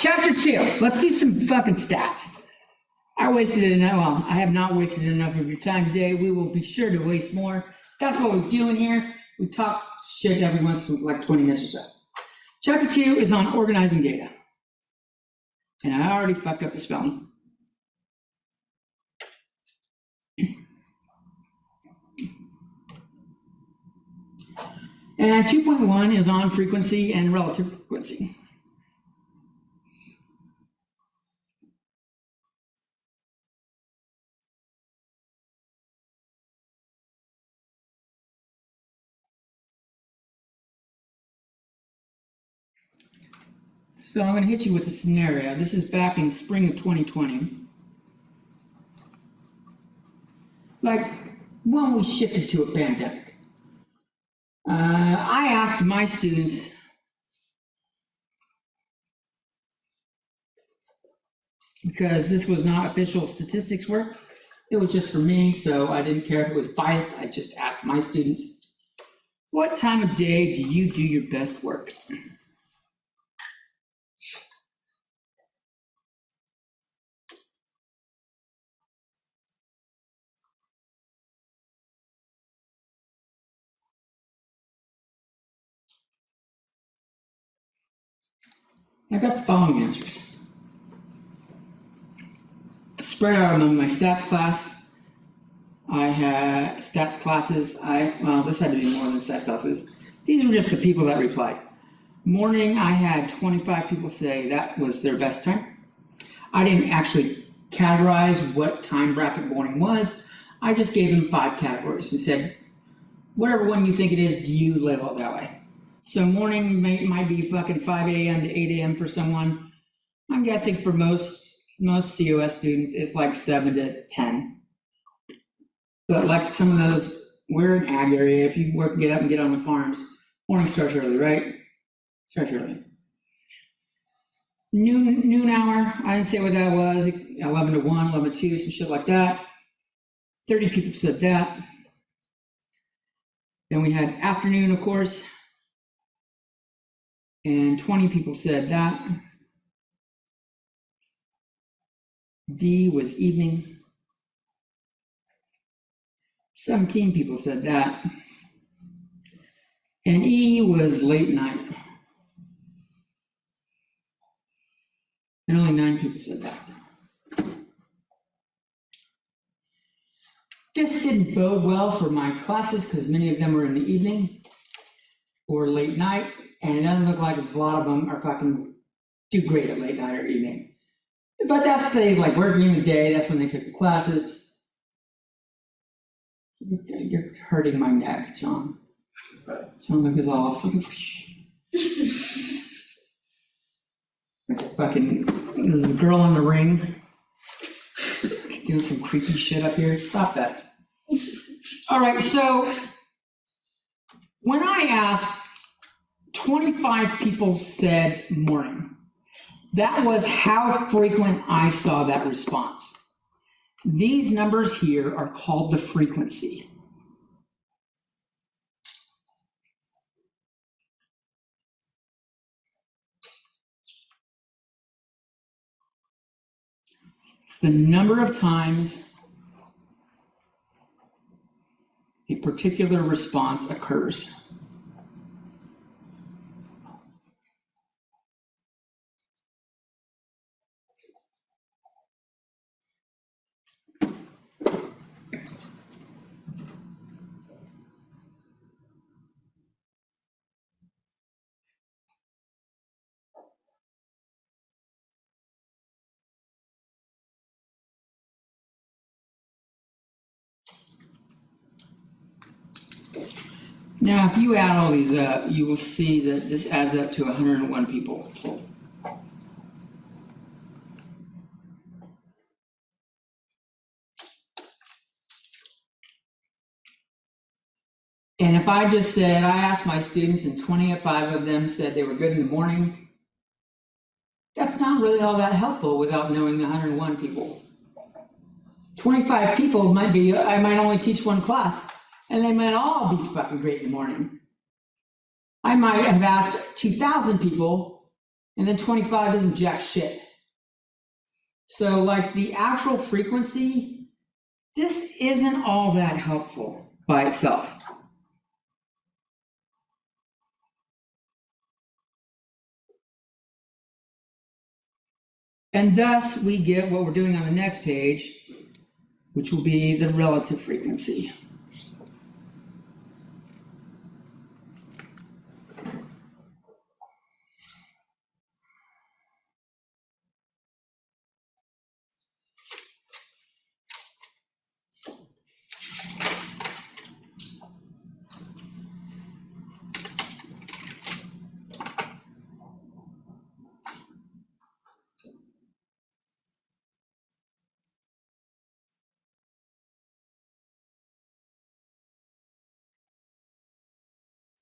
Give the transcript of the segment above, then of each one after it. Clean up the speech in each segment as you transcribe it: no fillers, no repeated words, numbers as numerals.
chapter 2. Let's do some fucking stats. I have not wasted enough of your time today. We will be sure to waste more. That's what we're doing here. We talk shit every once in like 20 minutes or so. Chapter 2 is on organizing data. And I already fucked up the spelling. And 2.1 is on frequency and relative frequency. So I'm going to hit you with a scenario. This is back in spring of 2020. Like when we shifted to a pandemic. I asked my students because this was not official statistics work. It was just for me, so I didn't care if it was biased. I just asked my students, what time of day do you do your best work? I got the following answers. Spread out among my stats class. I had stats classes. Well, this had to be more than stats classes. These were just the people that replied. Morning, I had 25 people say that was their best time. I didn't actually categorize what time bracket morning was. I just gave them 5 categories and said, whatever one you think it is, you label it that way. So morning might be fucking 5 a.m. to 8 a.m. for someone. I'm guessing for most COS students, it's like 7 to 10. But like some of those, we're in ag area. If you get up and get on the farms, morning starts early, right? Starts early. Noon hour, I didn't say what that was. 11 to 1, 11 to 2, some shit like that. 30 people said that. Then we had afternoon, of course. And 20 people said that. D was evening. 17 people said that. And E was late night. And only 9 people said that. This didn't bode well for my classes because many of them were in the evening or late night. And it doesn't look like a lot of them are fucking do great at late night or evening. But that's the, like working in the day, that's when they took the classes. You're hurting my neck, John. John, look, is all fucking. Like a fucking, this is the girl in the ring. Doing some creepy shit up here. Stop that. All right, so when I asked, 25 people said morning. That was how frequent I saw that response. These numbers here are called the frequency. It's the number of times a particular response occurs. Now, if you add all these up, you will see that this adds up to 101 people total. And if I just said, I asked my students and 25 of them said they were good in the morning, that's not really all that helpful without knowing the 101 people. 25 people might be, I might only teach one class, and they might all be fucking great in the morning. I might have asked 2,000 people, and then 25 doesn't jack shit. So like the actual frequency, this isn't all that helpful by itself. And thus we get what we're doing on the next page, which will be the relative frequency.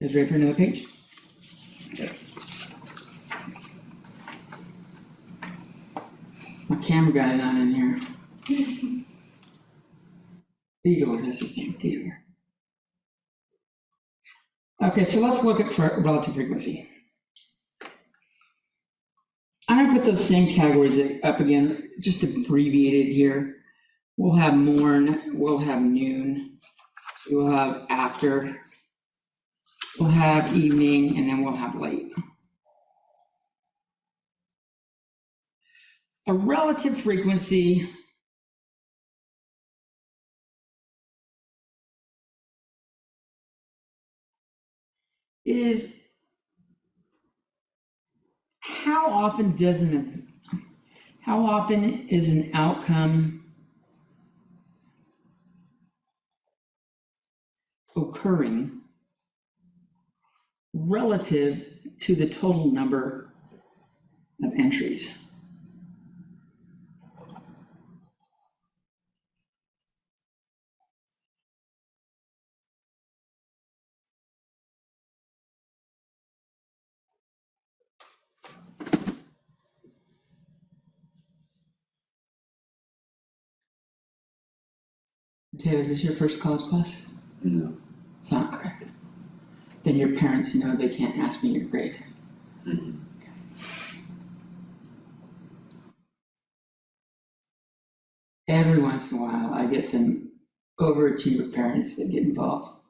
Is ready for another page? Okay. My camera guy is not in here. Theodore, that's his name, Theodore. Okay, so let's look at relative frequency. I'm gonna put those same categories up again, just abbreviated here. We'll have morn, we'll have noon, we'll have after, we'll have evening, and then we'll have late. A relative frequency is how often is an outcome occurring relative to the total number of entries. Taylor, is this your first college class? No. It's not? Okay. Then your parents know they can't ask me your grade. Mm-hmm. Every once in a while, I get some overachiever parents that get involved.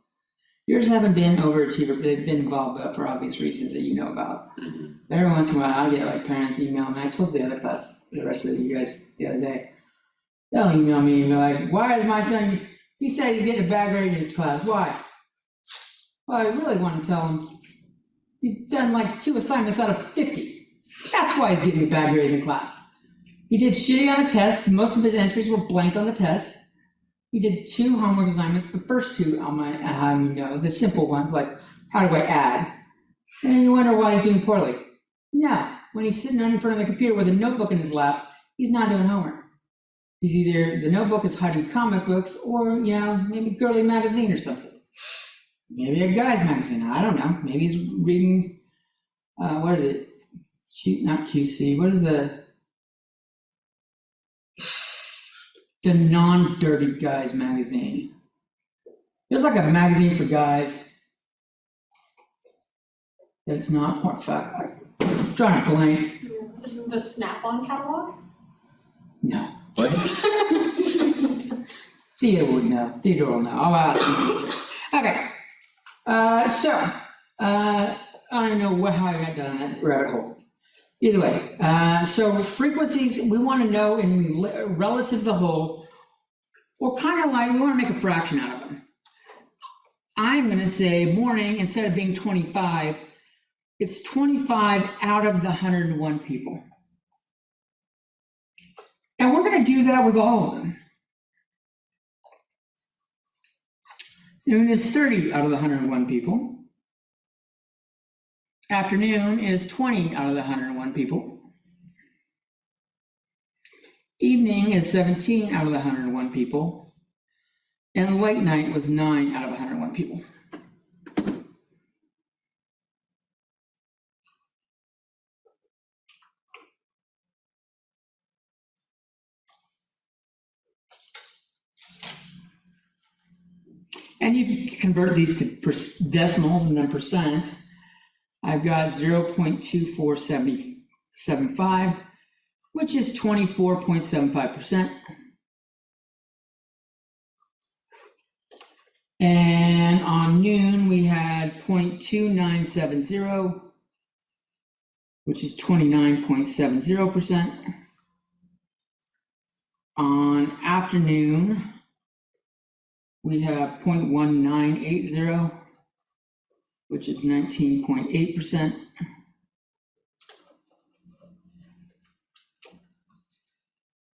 Yours haven't been overachiever, they've been involved, but for obvious reasons that you know about. Mm-hmm. Every once in a while, I get like parents email me. I told the other class, the rest of you guys the other day, they'll email me and be like, why is my son, he said he's getting a bad grade in his class, why? Well, I really want to tell him he's done like 2 assignments out of 50. That's why he's getting a bad grade in class. He did shitty on a test. Most of his entries were blank on the test. He did 2 homework assignments, the first 2 on my, the simple ones, like how do I add? And then you wonder why he's doing poorly. No, when he's sitting in front of the computer with a notebook in his lap, he's not doing homework. He's either, the notebook is hiding comic books or, maybe Girly Magazine or something. Maybe a guy's magazine, I don't know. Maybe he's reading, what is it? Not QC, what is the non-dirty guys magazine? There's like a magazine for guys that's not, what fuck, I'm drawing a blank. This is the Snap-on catalog? No. What? Theo would know, Theodore will know, I'll ask him. Okay, I don't know how I got down that rabbit hole. Either way, so frequencies, we want to know in relative to the whole, or kind of like, we want to make a fraction out of them. I'm going to say morning, instead of being 25, it's 25 out of the 101 people. And we're going to do that with all of them. Noon is 30 out of the 101 people. Afternoon is 20 out of the 101 people. Evening is 17 out of the 101 people. And late night was 9 out of 101 people. And you can convert these to decimals and then percents. I've got 0.2474 0.75, which is 24.75%. And on noon, we had 0.2970, which is 29.70%. On afternoon, we have 0.1980, which is 19.8%.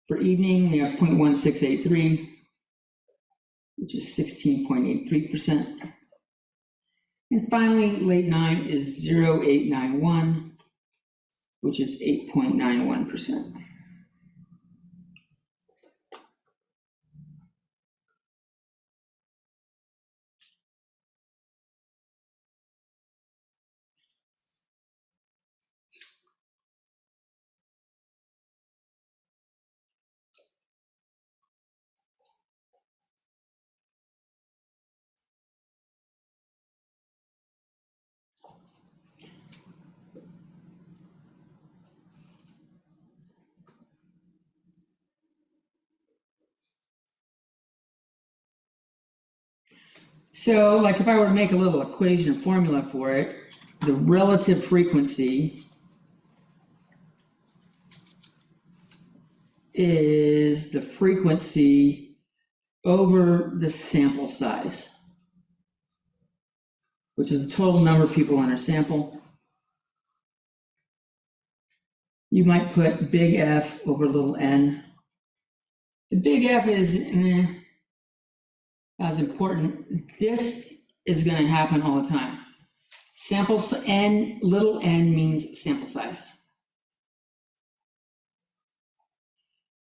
For evening, we have 0.1683, which is 16.83%. And finally, late night is 0.891, which is 8.91%. So, like if I were to make a little equation formula for it, the relative frequency is the frequency over the sample size, which is the total number of people in our sample. You might put big F over little n. The big F is as important. This is going to happen all the time. Sample n, little n means sample size.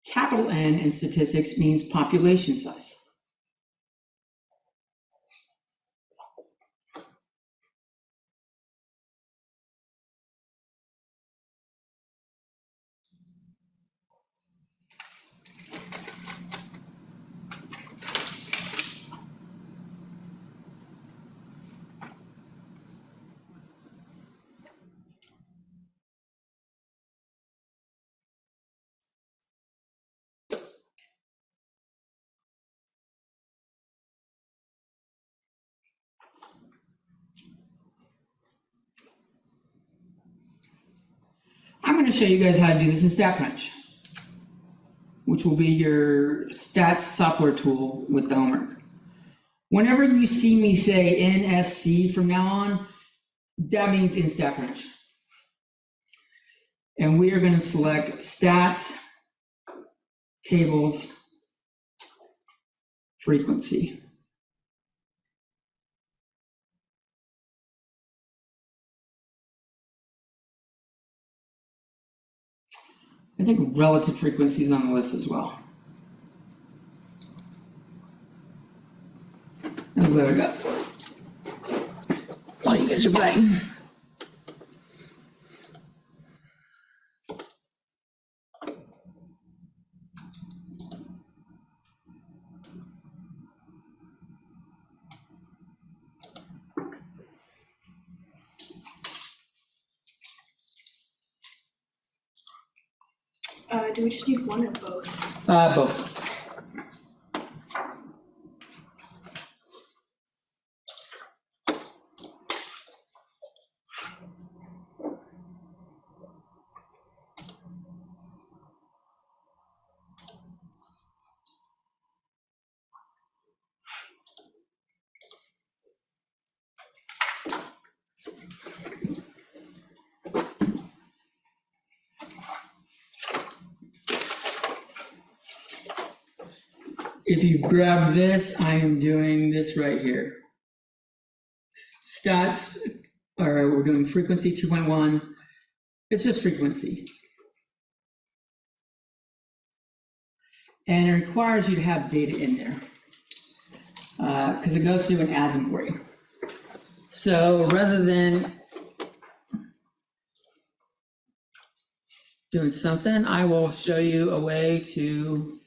Capital N in statistics means population size. I'm going to show you guys how to do this in StatCrunch, which will be your stats software tool with the homework. Whenever you see me say NSC from now on, that means in StatCrunch. And we are going to select stats, tables, frequency. I think relative frequency is on the list as well. And there we go. While you guys are playing. Do we just need one or both? Both. If you grab this, I am doing this right here. Stats, we're doing frequency 2.1. It's just frequency. And it requires you to have data in there because it goes through and adds them for you. So rather than doing something, I will show you a way to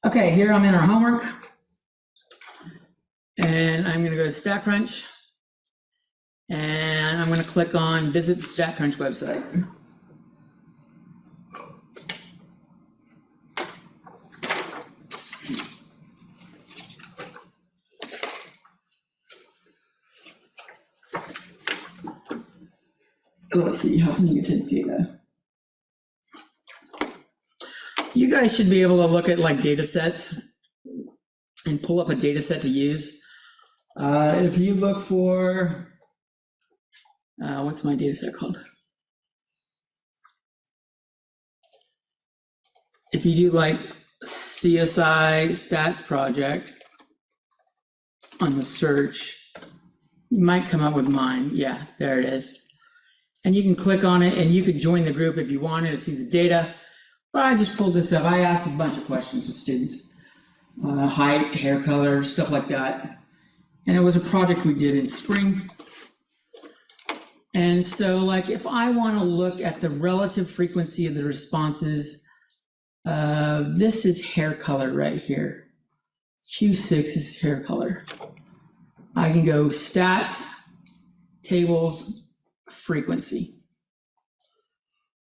Okay, here I'm in our homework. And I'm gonna go to StatCrunch. And I'm gonna click on visit the StatCrunch website. Let's see, how can you get to data? You guys should be able to look at like data sets and pull up a data set to use. If you look for, what's my data set called? If you do like CSI stats project on the search, you might come up with mine. Yeah, there it is. And you can click on it and you could join the group if you wanted to see the data. But I just pulled this up. I asked a bunch of questions to students, height, hair color, stuff like that. And it was a project we did in spring. And so like if I want to look at the relative frequency of the responses, this is hair color right here. Q6 is hair color. I can go stats, tables, frequency.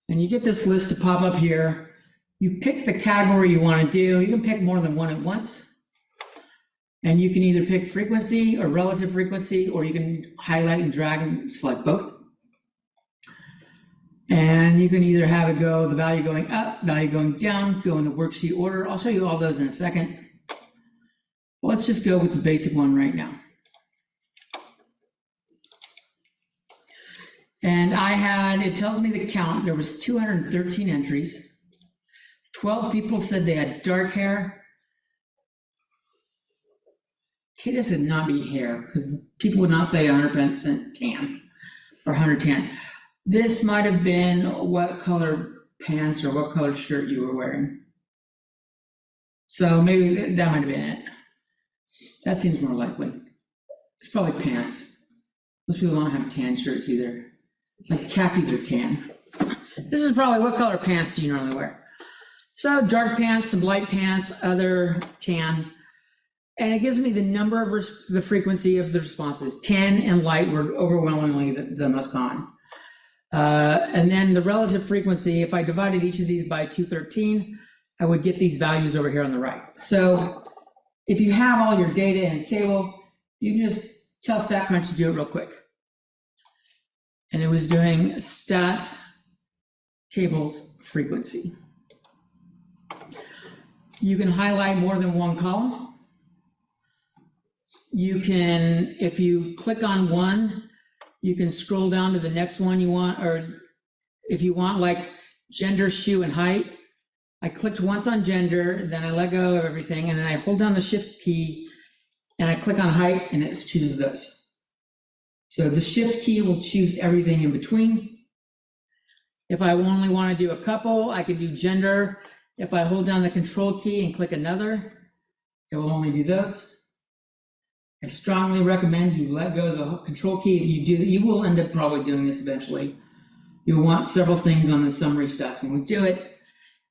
And you get this list to pop up here. You pick the category you want to do. You can pick more than one at once. And you can either pick frequency or relative frequency, or you can highlight and drag and select both. And you can either have it go the value going up, value going down, go in the worksheet order. I'll show you all those in a second. Well, let's just go with the basic one right now. And it tells me the count. There was 213 entries. 12 people said they had dark hair. This would not be hair because people would not say 100% tan or 110. This might have been what color pants or what color shirt you were wearing. So maybe that might have been it. That seems more likely. It's probably pants. Most people don't have tan shirts either. It's like khakis are tan. This is probably what color pants do you normally wear? So dark pants, some light pants, other tan. And it gives me the number of the frequency of the responses. 10 and light were overwhelmingly the most common. And then the relative frequency, if I divided each of these by 213, I would get these values over here on the right. So if you have all your data in a table, you can just tell StatCrunch to do it real quick. And it was doing stats, tables, frequency. You can highlight more than one column. You can, if you click on one, you can scroll down to the next one you want, or if you want like gender, shoe, and height. I clicked once on gender, then I let go of everything, and then I hold down the shift key and I click on height and it chooses those. So the shift key will choose everything in between. If I only want to do a couple, I can do gender. If I hold down the control key and click another, it will only do those. I strongly recommend you let go of the control key. If you do, you will end up probably doing this eventually. You'll want several things on the summary stats when we do it.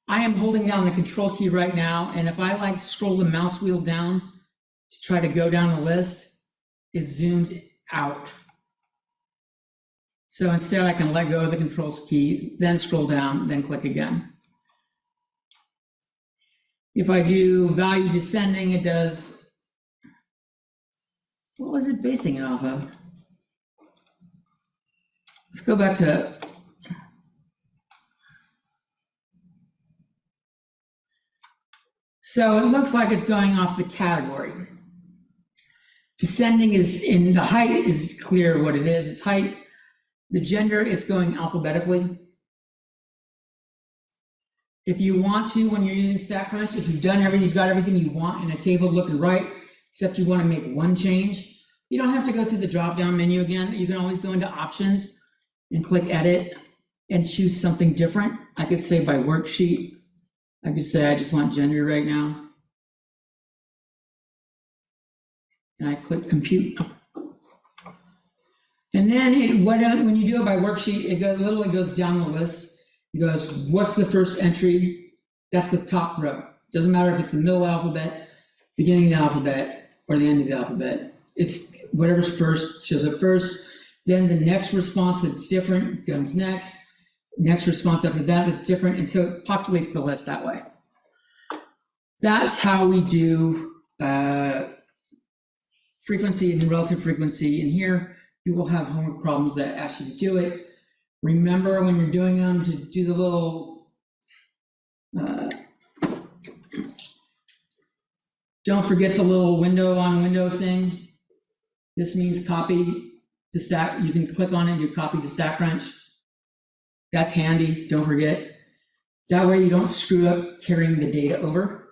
I am holding down the control key right now, and if I like scroll the mouse wheel down to try to go down the list, it zooms out. So instead I can let go of the controls key, then scroll down, then click again. If I do value descending, it does, what was it basing it off of? Let's go back to, so it looks like it's going off the category. Descending is in the height is clear what it is, it's height. The gender, it's going alphabetically. If you want to, when you're using StatCrunch, if you've done everything, you've got everything you want in a table looking right, except you want to make one change, you don't have to go through the drop-down menu again. You can always go into options and click edit and choose something different. I could say by worksheet. I could say I just want gender right now. And I click compute. And then when you do it by worksheet, it literally goes down the list. It goes, what's the first entry? That's the top row. Doesn't matter if it's the middle alphabet, beginning of the alphabet, or the end of the alphabet. It's whatever's first shows up first. Then the next response that's different comes next. Next response after that that's different. And so it populates the list that way. That's how we do frequency and relative frequency. And here you will have homework problems that ask you to do it. Remember when you're doing them to do the little, don't forget the little window on window thing. This means copy to stack. You can click on it and do copy to StatCrunch. That's handy, don't forget. That way you don't screw up carrying the data over.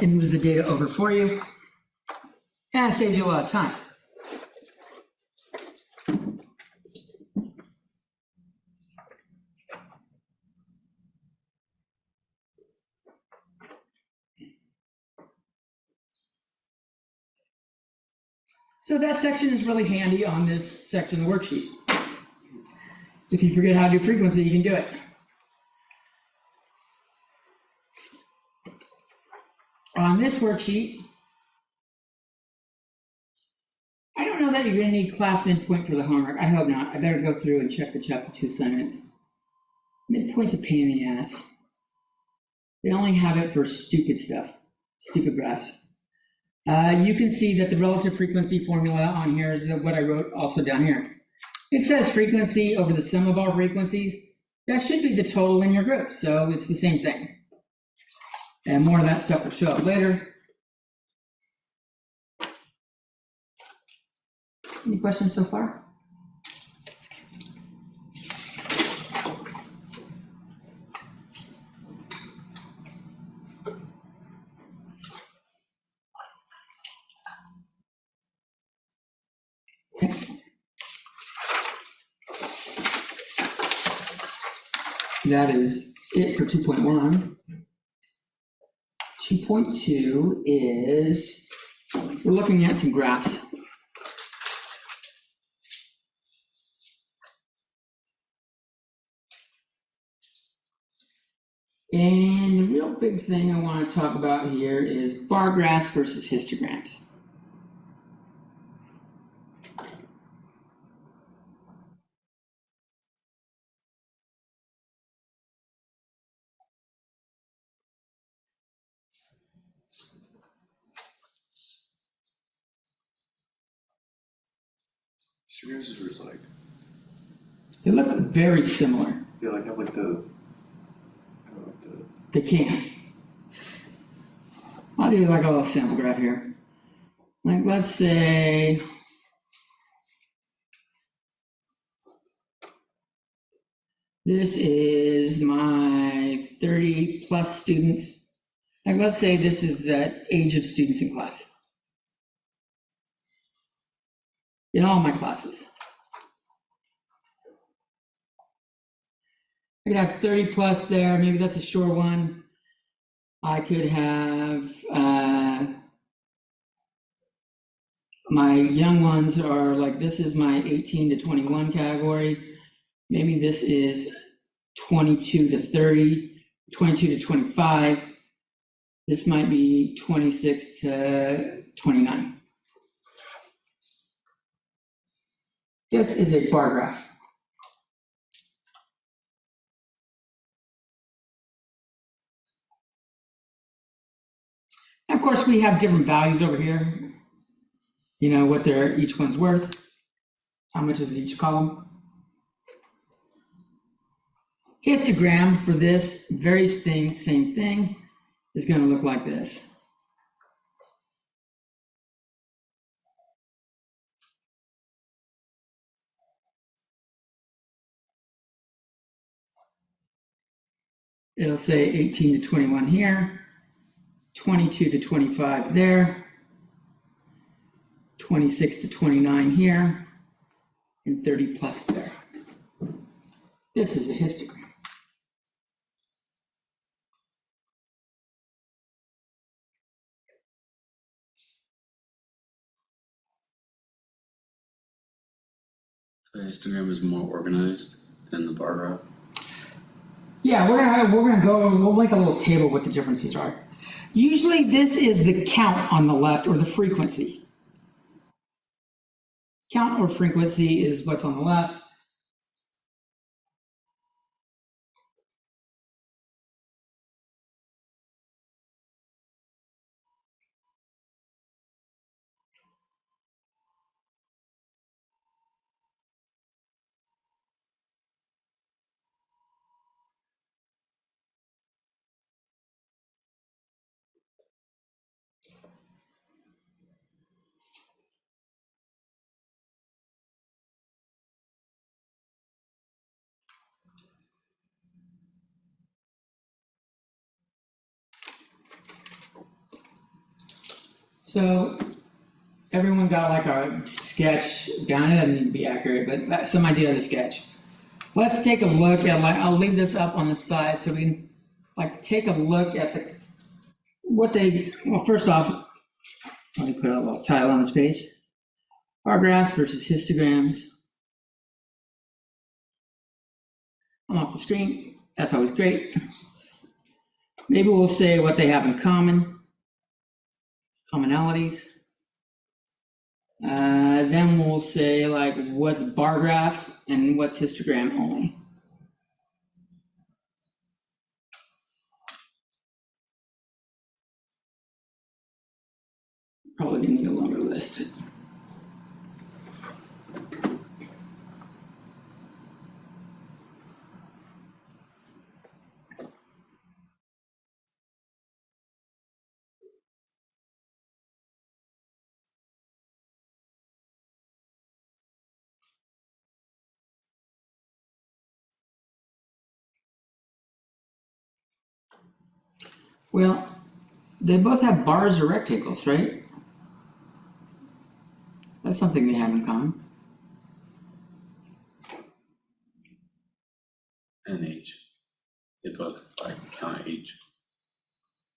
It moves the data over for you. And it saves you a lot of time. So that section is really handy on this section of the worksheet. If you forget how to do frequency, you can do it. On this worksheet, I don't know that you're going to need class midpoint for the homework. I hope not. I better go through and check the chapter 2 assignments. Midpoint's a pain in the ass. They only have it for stupid stuff, stupid graphs. You can see that the relative frequency formula on here is what I wrote also down here. It says frequency over the sum of all frequencies. That should be the total in your group, so it's the same thing. And more of that stuff will show up later. Any questions so far? That is it for 2.1. 2.2 is, we're looking at some graphs. And the real big thing I want to talk about here is bar graphs versus histograms. Histograms is where it's like, They look very similar. they like have like the, They can. I'll do like a little sample graph here. Like, let's say this is my 30 plus students. Like, let's say this is the age of students in class. In all my classes. I could have 30 plus there, maybe that's a short one. I could have, my young ones are like, this is my 18 to 21 category. Maybe this is 22 to 30, 22 to 25. This might be 26 to 29. This is a bar graph. And of course, we have different values over here. You know, what they're each one's worth. How much is each column? Histogram for this very thing, same thing, is going to look like this. It'll say 18 to 21 here, 22 to 25 there, 26 to 29 here, and 30 plus there. This is a histogram. So histogram is more organized than the bar graph. Yeah, we'll make a little table what the differences are. Usually this is the count on the left or the frequency. Count or frequency is what's on the left. So everyone got like a sketch down. It doesn't need to be accurate, but that's some idea of the sketch. Let's take a look at, like, I'll leave this up on the side so we can like take a look at the, well, first off, let me put a little title on this page. Bar graphs versus histograms. I'm off the screen. That's always great. Maybe we'll say what they have in common, commonalities. Then we'll say like what's bar graph and what's histogram only. Probably gonna need a longer list. Well, they both have bars or rectangles, right? That's something they have in common. And age. They both like count age.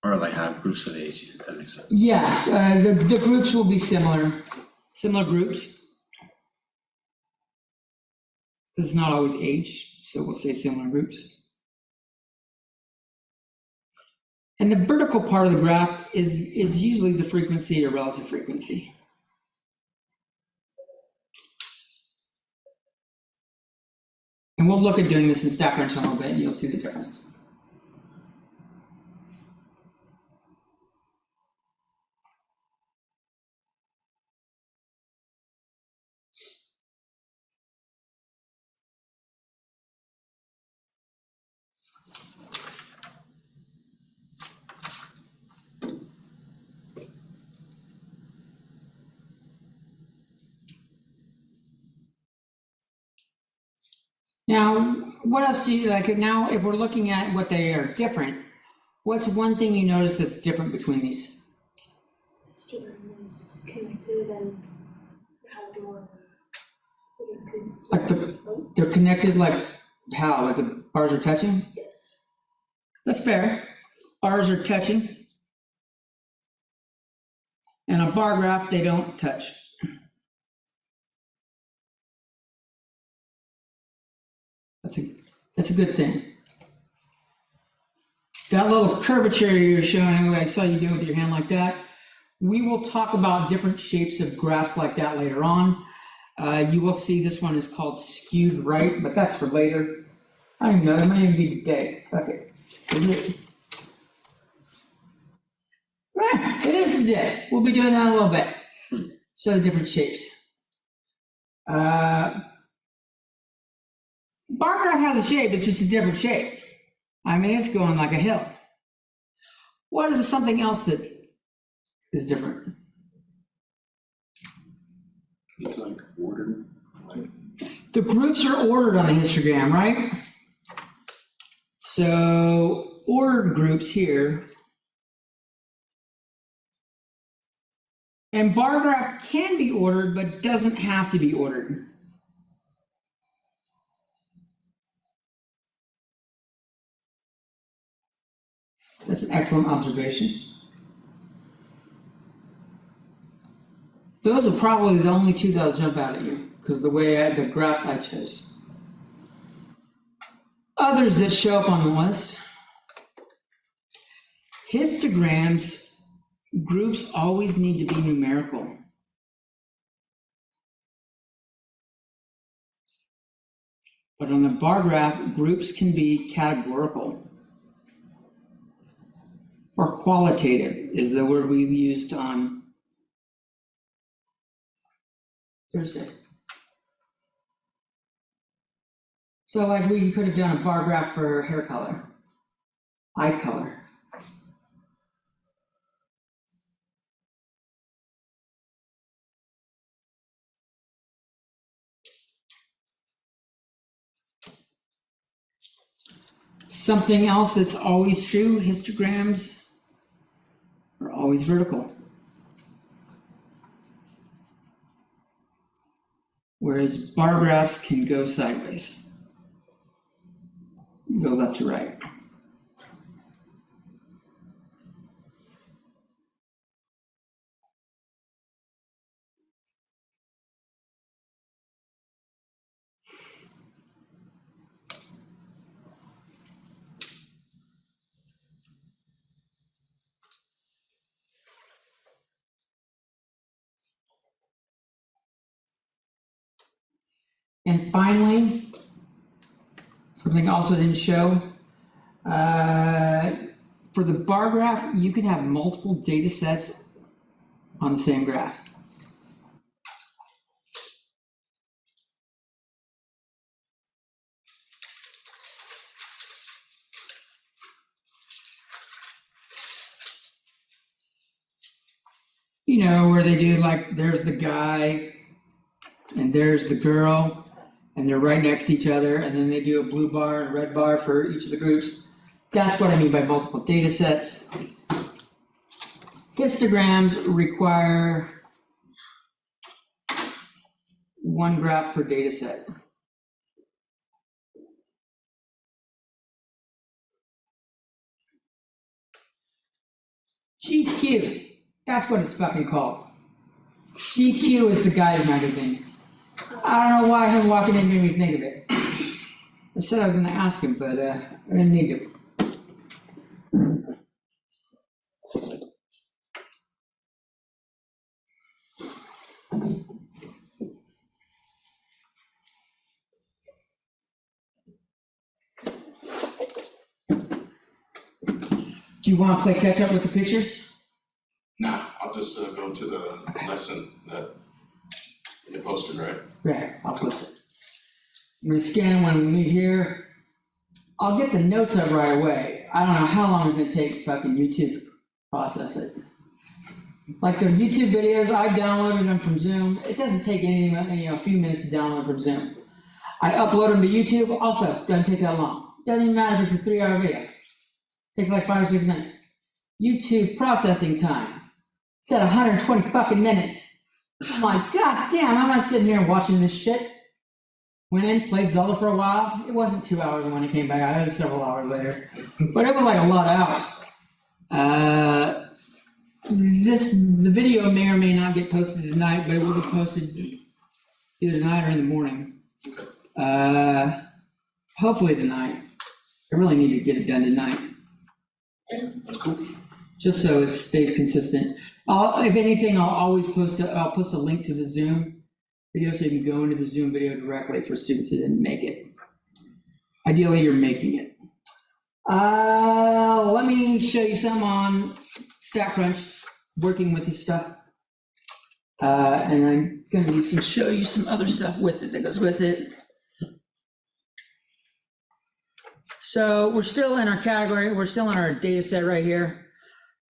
Or like have groups of age, if that makes sense. Yeah, the groups will be similar groups. This is not always age, so we'll say similar groups. And the vertical part of the graph is usually the frequency or relative frequency. And we'll look at doing this in StatCrunch in a little bit, and you'll see the difference. Now, what else do you like? Now, if we're looking at what they are different, what's one thing you notice that's different between these? Instagram is connected and has more, I guess, Like consistency. they're connected, like how? Like the bars are touching? Yes. That's fair. Bars are touching. And a bar graph, they don't touch. That's a good thing. That little curvature you're showing, I saw you do with your hand like that. We will talk about different shapes of graphs like that later on. You will see this one is called skewed right, but that's for later. I don't even know, that might even be today. Okay. It is today. We'll be doing that in a little bit. So the different shapes. Bar graph has a shape, it's just a different shape. I mean, it's going like a hill. What is something else that is different? It's like ordered, like, The groups are ordered on the histogram, right? So ordered groups here. And bar graph can be ordered, but doesn't have to be ordered. That's an excellent observation. Those are probably the only two that'll jump out at you, because the way the graphs I chose. others that show up on the list. Histograms, groups always need to be numerical. But on the bar graph, groups can be categorical. Or qualitative is the word we used on Thursday. So like we could have done a bar graph for hair color, eye color. Something else that's always true, histograms are always vertical. Whereas bar graphs can go sideways. Go left to right. And finally, something I also didn't show, for the bar graph, you can have multiple data sets on the same graph. You know, where they do like, there's the guy and there's the girl, and they're right next to each other, and then they do a blue bar and a red bar for each of the groups. That's what I mean by multiple data sets. Histograms require one graph per data set. GQ, that's what it's fucking called. GQ is the Guys magazine. I don't know why him walking in made me think of it. I said I was gonna ask him, but I didn't need to. Do you want to play catch up with the pictures? Nah, I'll just go to the lesson that you posted, right? Right, I'll post it. I'm gonna scan when we meet here. I'll get the notes up right away. I don't know how long it's gonna take fucking YouTube to process it. Like the YouTube videos, I downloaded them from Zoom. It doesn't take anything, a few minutes to download from Zoom. I upload them to YouTube, also doesn't take that long. Doesn't even matter if it's a 3-hour video. Takes like 5 or 6 minutes. YouTube processing time. It's at 120 fucking minutes. I'm like, God damn, I'm not sitting here watching this shit. Went in, played Zelda for a while. It wasn't 2 hours when it came back out. It was several hours later. But it was like a lot of hours. The video may or may not get posted tonight, but it will be posted either tonight or in the morning. Hopefully tonight. I really need to get it done tonight. Yeah, that's cool. Just so it stays consistent. If anything, I'll post a link to the Zoom video so you can go into the Zoom video directly for students that didn't make it. Ideally, you're making it. Let me show you some on StatCrunch, working with this stuff. And I'm gonna show you some other stuff with it that goes with it. So we're still in our category, we're still in our data set right here.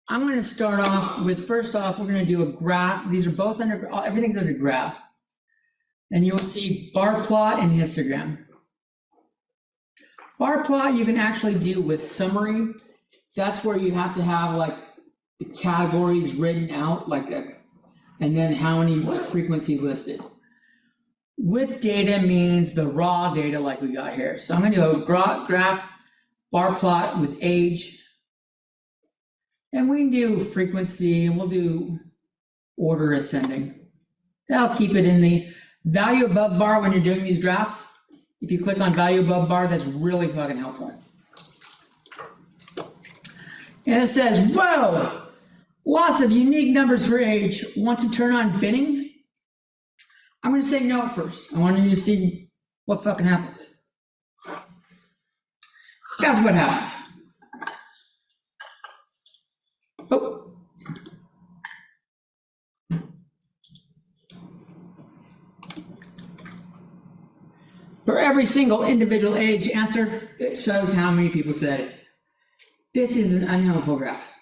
I'm gonna start off with, first off, we're gonna do a graph. These are both under, everything's under graph. And you'll see bar plot and histogram. Bar plot you can actually do with summary. That's where you have to have like the categories written out like that, and then how many frequencies listed. With data means the raw data like we got here. So I'm gonna do a graph bar plot with age. And we can do frequency, and we'll do order ascending. That'll keep it in the value above bar when you're doing these graphs. If you click on value above bar, that's really fucking helpful. And it says, whoa, lots of unique numbers for age. Want to turn on binning? I'm gonna say no at first. I want you to see what fucking happens. That's what happens. Oh. For every single individual age answer, it shows how many people said it. This is an unhelpful graph.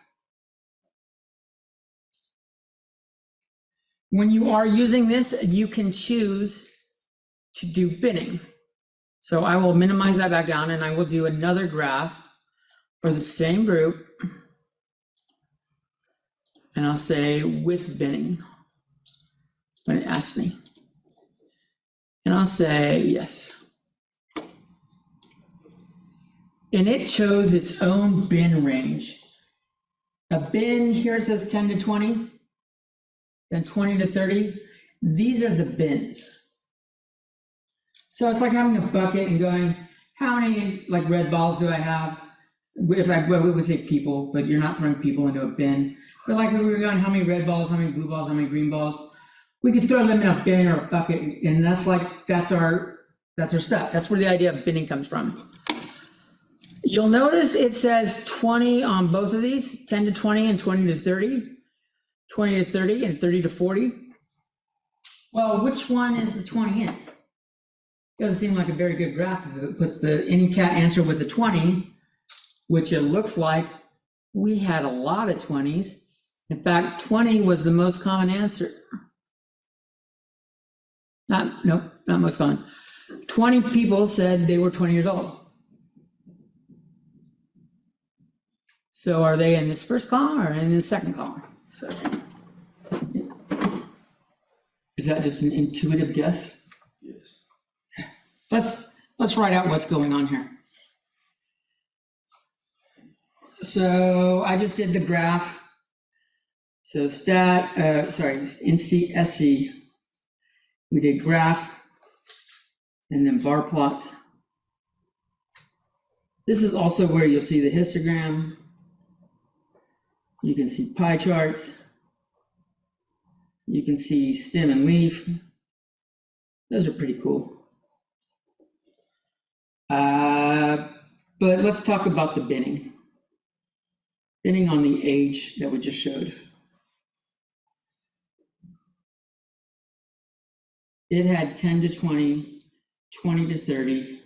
When you are using this, you can choose to do binning. So I will minimize that back down and I will do another graph for the same group. And I'll say with binning when it asks me. And I'll say yes. And it chose its own bin range. A bin here it says 10 to 20, then 20 to 30. These are the bins. So it's like having a bucket and going, how many like red balls do I have? If I well, we would say people, but you're not throwing people into a bin. But like we were going, how many red balls, how many blue balls, how many green balls? We could throw them in a bin or a bucket, and that's our stuff. That's where the idea of binning comes from. You'll notice it says 20 on both of these, 10 to 20 and 20 to 30, 20 to 30 and 30 to 40. Well, which one is the 20 in? Doesn't seem like a very good graph if it puts the AnyCat answer with the 20, which it looks like we had a lot of 20s. In fact, 20 was the most common answer. Not most common. 20 people said they were 20 years old. So are they in this first column or in this second column? So, is that just an intuitive guess? Yes. Let's write out what's going on here. So I just did the graph. So in SC, we did graph and then bar plots. This is also where you'll see the histogram. You can see pie charts. You can see stem and leaf. Those are pretty cool. But let's talk about the binning. Binning on the age that we just showed. It had 10 to 20, 20 to 30,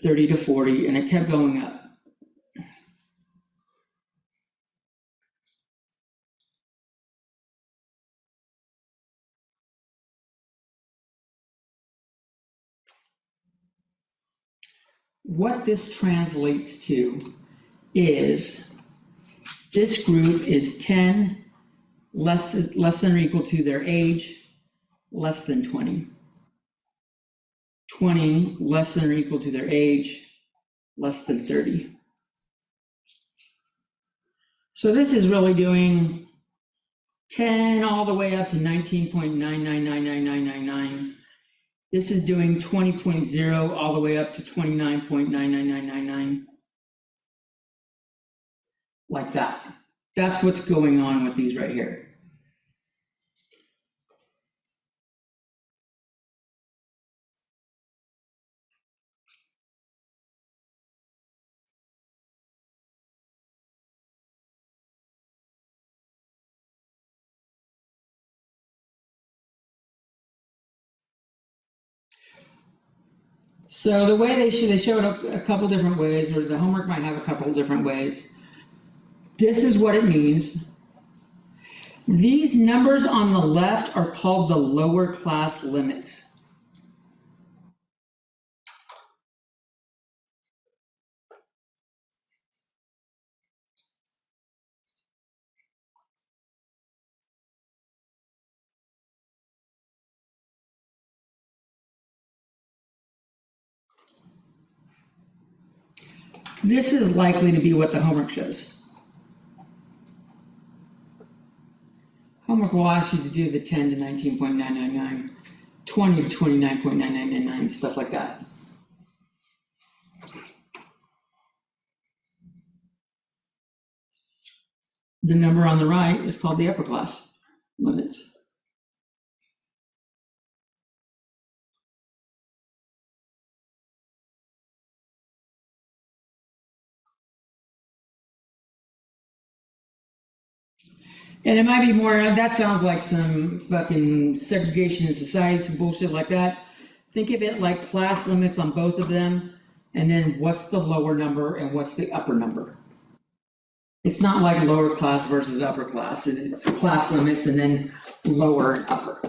30 to 40, and it kept going up. What this translates to is this group is 10 less than or equal to their age, less than 20. 20 less than or equal to their age, less than 30. So this is really doing 10 all the way up to 19.9999999. This is doing 20.0 all the way up to 29.99999. Like that. That's what's going on with these right here. So the way they showed up a couple different ways, or the homework might have a couple different ways. This is what it means. These numbers on the left are called the lower class limits. This is likely to be what the homework shows. Homework will ask you to do the 10 to 19.999, 20 to 29.9999, stuff like that. The number on the right is called the upper class limits. And it might be more, that sounds like some fucking segregation in society, some bullshit like that. Think of it like class limits on both of them, and then what's the lower number and what's the upper number. It's not like lower class versus upper class, it's class limits and then lower and upper.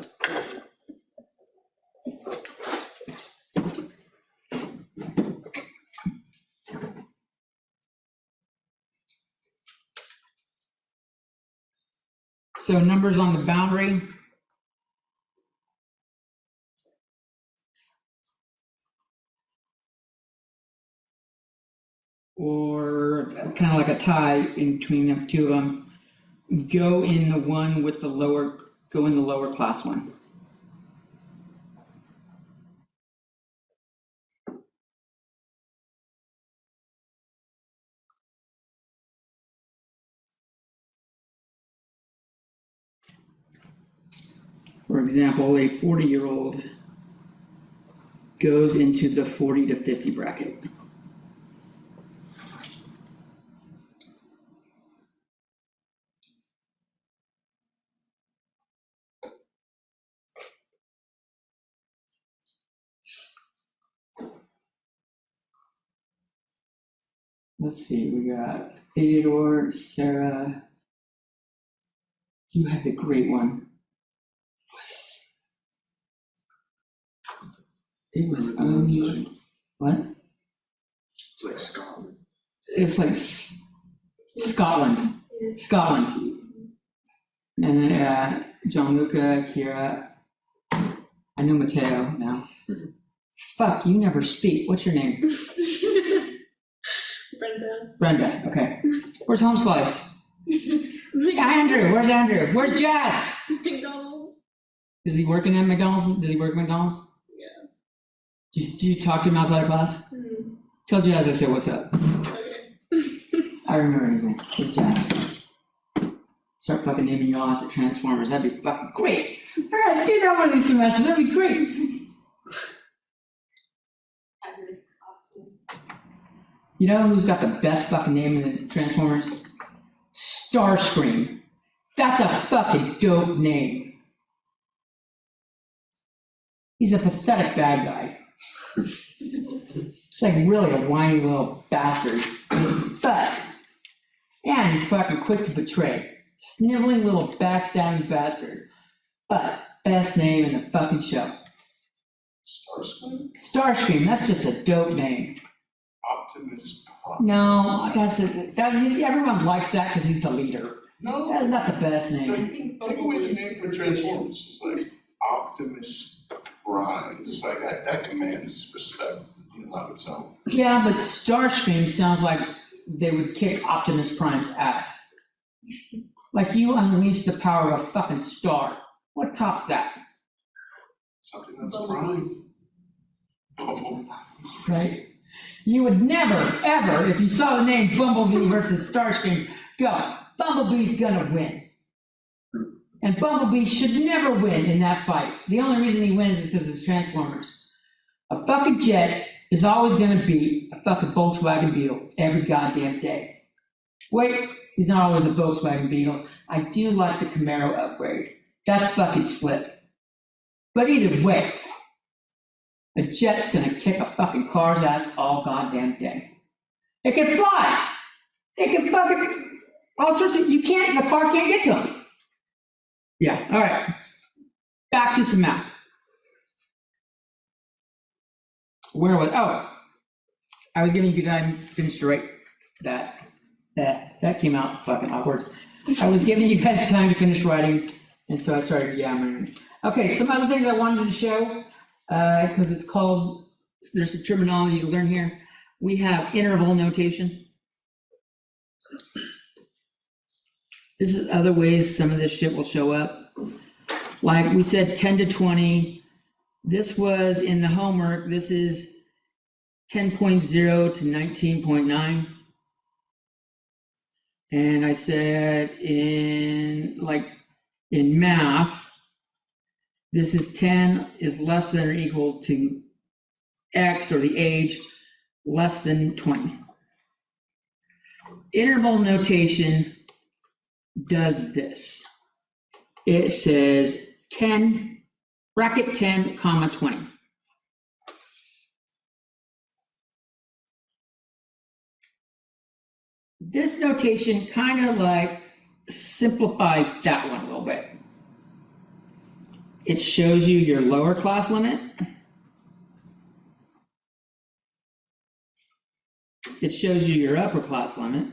So numbers on the boundary. Or kind of like a tie in between the two of them. Go in the one with the lower, go in the lower class one. For example, a 40-year-old goes into the 40 to 50 bracket. Let's see, we got Theodore, Sarah. You had the great one. It was, what? It's like Scotland. It's like Scotland. Scotland. And Gianluca, Kira. I know Matteo now. Fuck, you never speak. What's your name? Brenda. Brenda, okay. Where's Home Slice? Andrew, where's Andrew? Where's Jazz? McDonald's. Is he working at McDonald's? Does he work at McDonald's? Yeah. Do you talk to him outside of class? Mm. Tell Jazz I said what's up. Okay. I remember his name. It's Jazz. Start fucking naming you all after Transformers. That'd be fucking great. I gotta do that one of these semesters. That'd be great. You know who's got the best fucking name in the Transformers? Starscream. That's a fucking dope name. He's a pathetic bad guy. It's like really a whiny little bastard. But, and he's fucking quick to betray. Sniveling little backstabbing bastard. But, best name in the fucking show. Starscream? Starscream, that's just a dope name. Optimus Prime. No, everyone likes that because he's the leader. No, That's not the best name. take away the name for Transformers. It's like Optimus Prime. It's like that commands respect in and of its own. Yeah, but Starscream sounds like they would kick Optimus Prime's ass. Like you unleash the power of a fucking star. What tops that, Something that's prime. Oh, right? You would never, ever, if you saw the name Bumblebee versus Starscream, go, Bumblebee's gonna win. And Bumblebee should never win in that fight. The only reason he wins is because it's Transformers. A fucking jet is always gonna beat a fucking Volkswagen Beetle every goddamn day. Wait, he's not always a Volkswagen Beetle. I do like the Camaro upgrade. That's fucking slick. But either way, a jet's gonna kick a fucking car's ass all goddamn day. It can fly. It can fucking, all sorts of, the car can't get to him. Yeah, all right. Back to some math. Where was, I was giving you time to finish to write that came out fucking awkward. I was giving you guys time to finish writing, and so I started yammering. Okay, some other things I wanted to show, because it's called, there's some terminology to learn here. We have interval notation. This is other ways some of this shit will show up. Like we said, 10 to 20, This was in the homework, this is 10.0 to 19.9. And I said in math, this is 10 is less than or equal to X, or the age less than 20. Interval notation does this. It says 10, bracket 10, comma 20. This notation kind of like simplifies that one a little bit. It shows you your lower class limit. It shows you your upper class limit.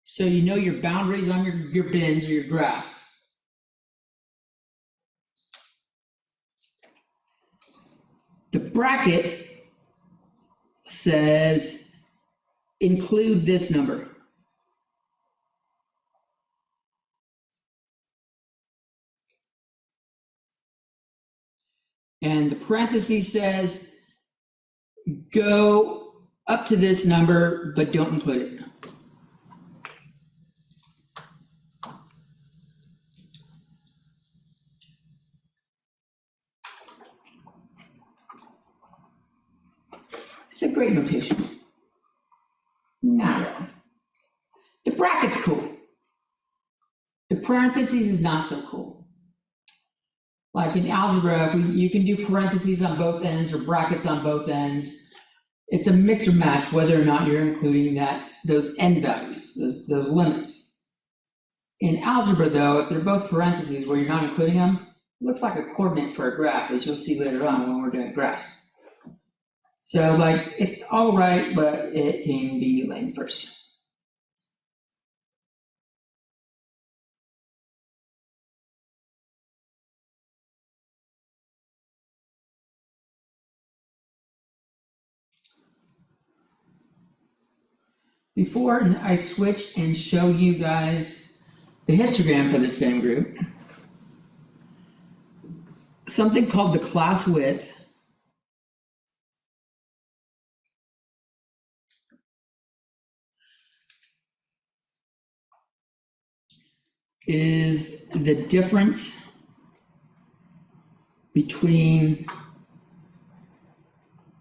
So you know your boundaries on your bins or your graphs. The bracket says include this number. And the parenthesis says go up to this number, but don't include it. It's a great notation. Not really. The bracket's cool. The parentheses is not so cool. Like in algebra, you can do parentheses on both ends or brackets on both ends. It's a mix or match whether or not you're including those end values, those limits. In algebra though, if they're both parentheses where you're not including them, it looks like a coordinate for a graph, as you'll see later on when we're doing graphs. So like, it's all right, but it can be lame first. Before I switch and show you guys the histogram for the same group, something called the class width is the difference between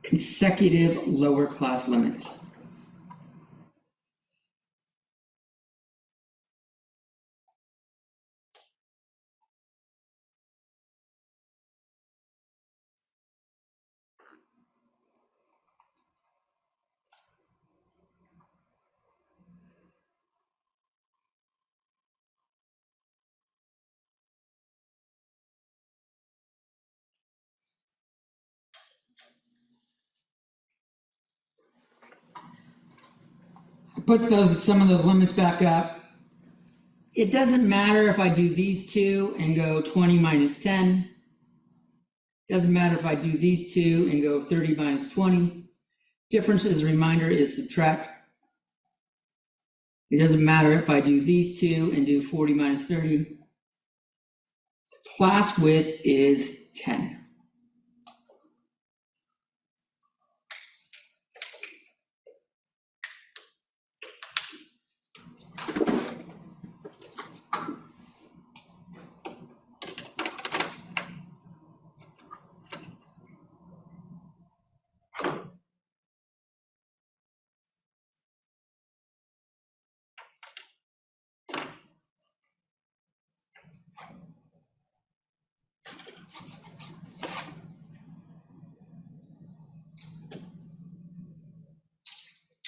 consecutive lower class limits. Put some of those limits back up. It doesn't matter if I do these two and go 20 minus 10. Doesn't matter if I do these two and go 30 minus 20. Difference, as a reminder, is subtract. It doesn't matter if I do these two and do 40 minus 30. Class width is 10.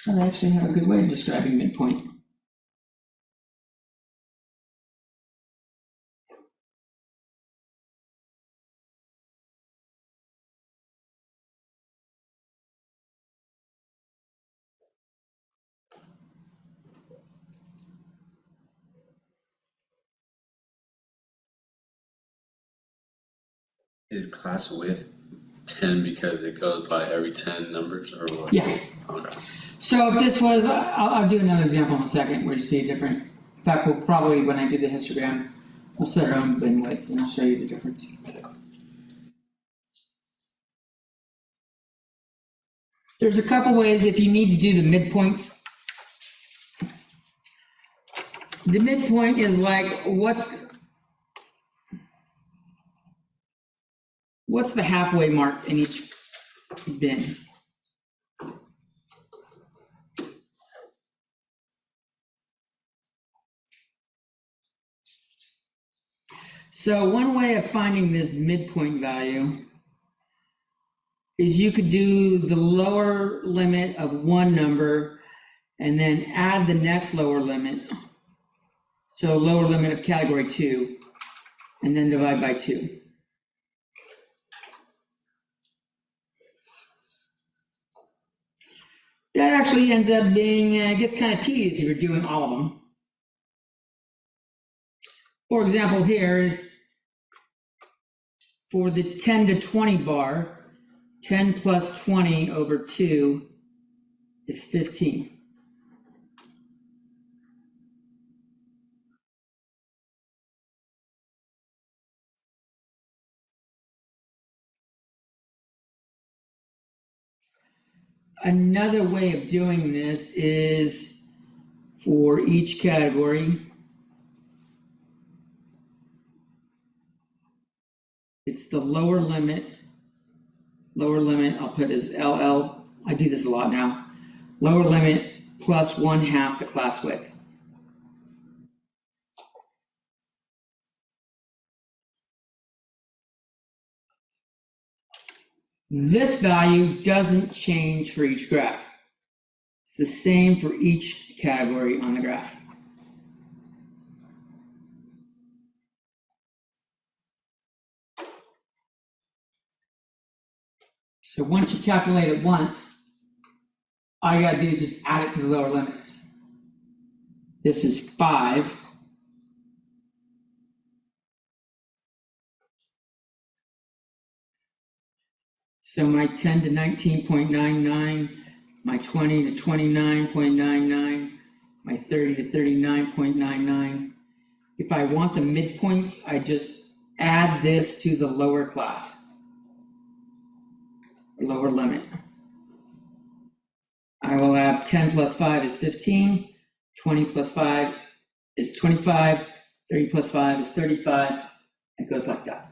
I actually have a good way of describing midpoint. Is class width 10 because it goes by every 10 numbers or what? Yeah. Okay. So if this was, I'll do another example in a second where you see a different, in fact, we'll probably, when I do the histogram, We'll set our own bin weights and I'll show you the difference. There's a couple ways if you need to do the midpoints. The midpoint is like, what's the halfway mark in each bin? So one way of finding this midpoint value is you could do the lower limit of one number and then add the next lower limit. So lower limit of category 2, and then divide by 2. That actually ends up being, gets kind of tedious if you're doing all of them. For example, here, for the 10 to 20 bar, 10 plus 20 over 2 is 15. Another way of doing this is for each category, it's the lower limit. Lower limit, I'll put as LL. I do this a lot now. Lower limit plus 1/2 the class width. This value doesn't change for each graph. It's the same for each category on the graph. So once you calculate it once, all you gotta do is just add it to the lower limits. This is 5. So my 10 to 19.99, my 20 to 29.99, my 30 to 39.99. If I want the midpoints, I just add this to the lower class, lower limit. I will have 10 plus 5 is 15, 20 plus 5 is 25, 30 plus 5 is 35. It goes like that.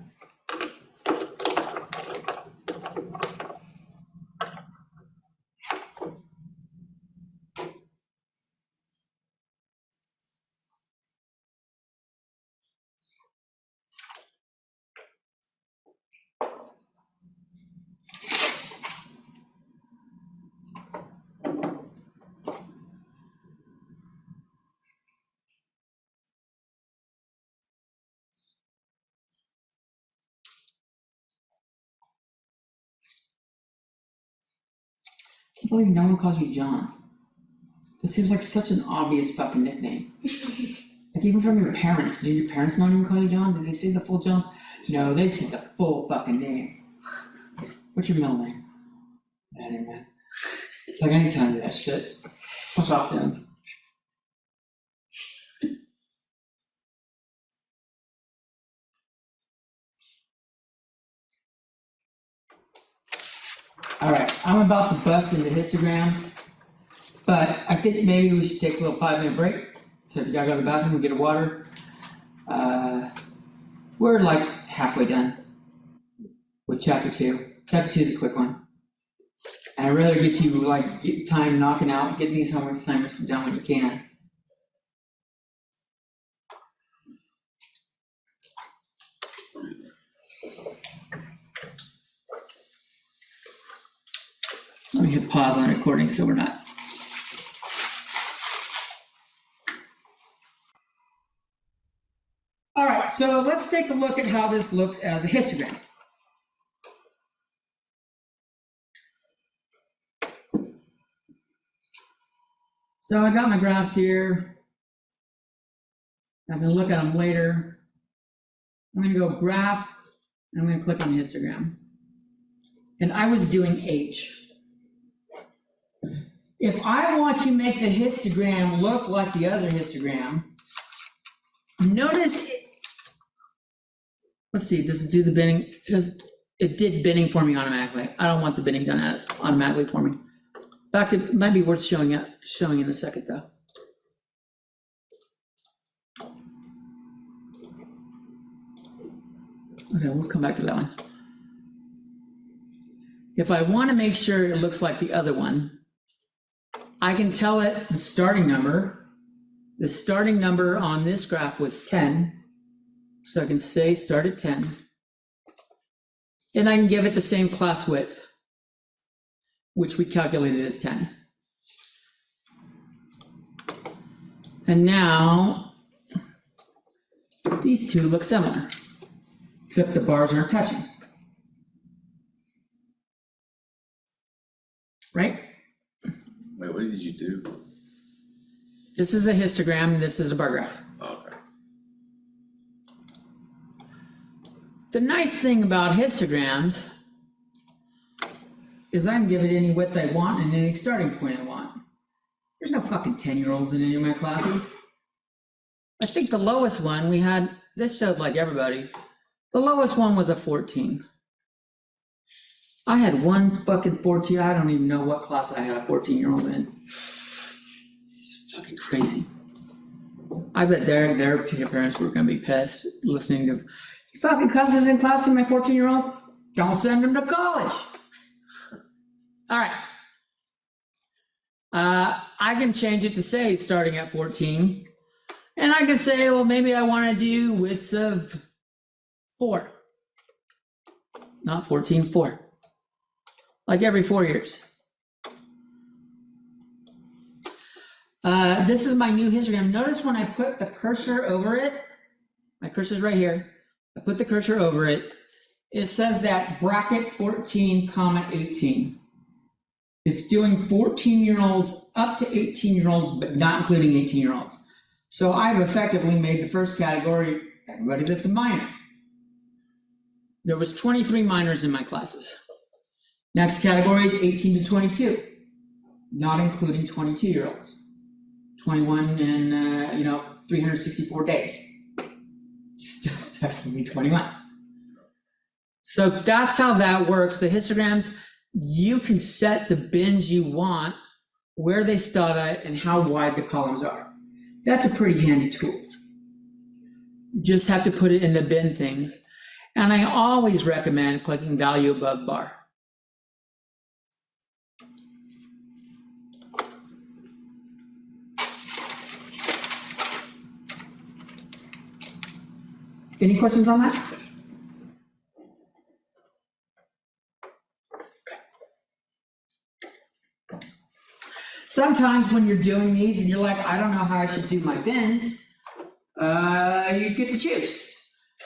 I can't believe no one calls you John. This seems like such an obvious fucking nickname. Like even from your parents, do your parents not even call you John? Did they say the full John? No, they say the full fucking name. What's your middle name? Man. Like I ain't telling you that shit. Fuck off, Jones. All right, I'm about to bust into histograms, but I think maybe we should take a little 5-minute break. So if you gotta go to the bathroom and get a water, we're like halfway done with chapter 2. Chapter 2 is a quick one. And I'd rather get you like get time knocking out, getting these homework assignments done when you can. Let me hit pause on recording so we're not. All right, so let's take a look at how this looks as a histogram. So I got my graphs here. I'm gonna look at them later. I'm gonna go graph, and I'm gonna click on histogram. And I was doing H. If I want to make the histogram look like the other histogram, notice let's see, does it do the binning? It did binning for me automatically. I don't want the binning done automatically for me. In fact, it might be worth showing in a second though. Okay, we'll come back to that one. If I want to make sure it looks like the other one, I can tell it the starting number. The starting number on this graph was 10. So I can say start at 10. And I can give it the same class width, which we calculated as 10. And now these two look similar, except the bars aren't touching. Right? Wait, what did you do? This is a histogram, and this is a bar graph. Oh, okay. The nice thing about histograms is I can give it any width I want and any starting point I want. There's no fucking 10-year-olds in any of my classes. I think the lowest one we had, this showed like everybody, the lowest one was a 14. I had one fucking 14, I don't even know what class I had a 14-year-old in. It's fucking crazy. I bet their parents were gonna be pissed listening to, you fucking cusses in class with my 14-year-old? Don't send him to college. All right. I can change it to say starting at 14. And I can say, well, maybe I want to do widths of 4. Not 14, 4. Like every 4 years. This is my new histogram. Notice when I put the cursor over it, my cursor's right here. I put the cursor over it. It says that bracket 14, 18. It's doing 14-year-olds up to 18-year-olds, but not including 18-year-olds. So I've effectively made the first category everybody that's a minor. There was 23 minors in my classes. Next category is 18 to 22, not including 22-year-olds. 21 and 364 days. Still technically 21. So that's how that works. The histograms, you can set the bins you want, where they start at, and how wide the columns are. That's a pretty handy tool. You just have to put it in the bin things. And I always recommend clicking value above bar. Any questions on that? Sometimes when you're doing these and you're like, I don't know how I should do my bins, you get to choose.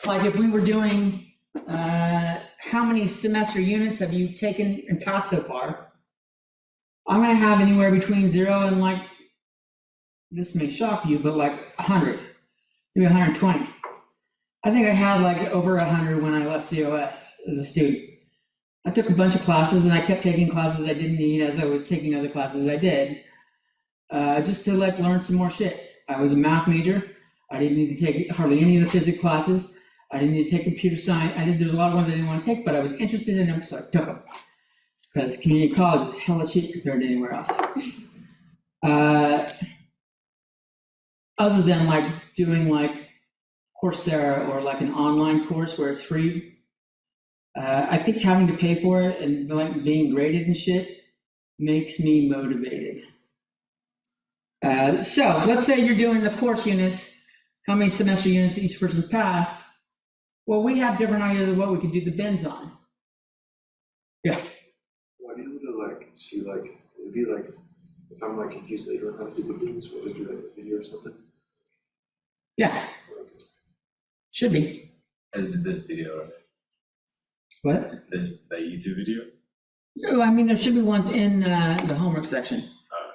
Like if we were doing, how many semester units have you taken and passed so far? I'm gonna have anywhere between 0 and like, this may shock you, but like 100, maybe 120. I think I had like over 100 when I left COS as a student. I took a bunch of classes and I kept taking classes I didn't need as I was taking other classes I did, just to like learn some more shit. I was a math major. I didn't need to take hardly any of the physics classes. I didn't need to take computer science. There's a lot of ones I didn't want to take, but I was interested in them, so I took them. Because community college is hella cheap compared to anywhere else. Other than like doing like Coursera or like an online course where it's free, I think having to pay for it and like being graded and shit makes me motivated. So let's say you're doing the course units, how many semester units each person's passed. Well, we have different ideas of what we could do the bins on. Yeah. Well, I'd be able to like see like, it'd be like, if I'm like confused later on how to do the bins, would it be like a video or something? Yeah, should be. I did this video, What? that YouTube video. No, I mean, there should be ones in the homework section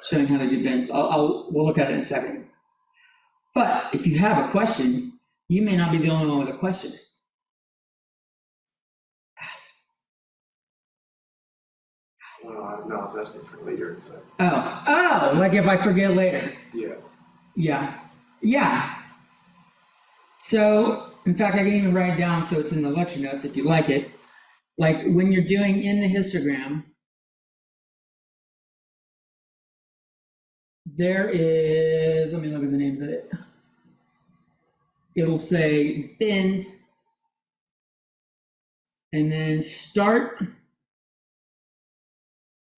showing how to do bins. We'll look at it in a second. But if you have a question, you may not be the only one with a question. Ask. No, I was asking for later, but Oh, like if I forget later. yeah. Yeah. So In fact, I can even write it down so it's in the lecture notes if you like it. Like when you're doing in the histogram, there is, let me look at the names of it. It'll say bins, and then start,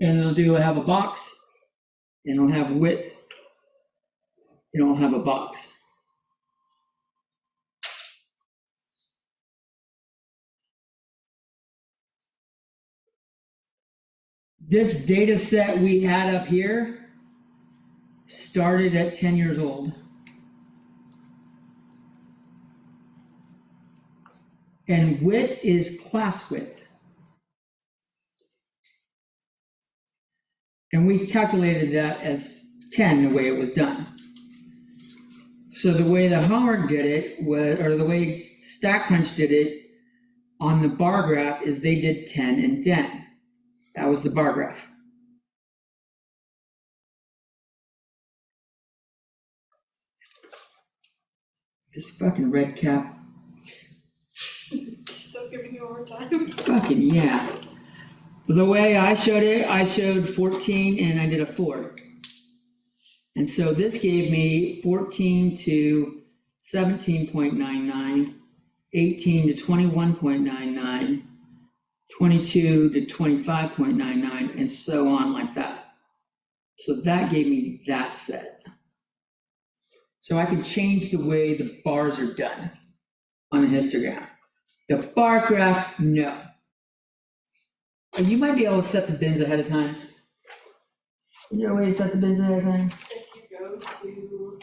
and have a box, and it'll have width, and it'll have a box. This data set we had up here started at 10 years old. And width is class width. And we calculated that as 10 the way it was done. So the way the homework did it was, or the way StackCrunch did it on the bar graph is they did 10 and 10. That was the bar graph. This fucking red cap. Still giving you overtime. Fucking yeah. The way I showed it, I showed 14 and I did a 4. And so this gave me 14 to 17.99, 18 to 21.99, 22 to 25.99, and so on like that. So that gave me that set. So I can change the way the bars are done on a histogram. The bar graph, no. You might be able to set the bins ahead of time. Is there a way to set the bins ahead of time? If you go to.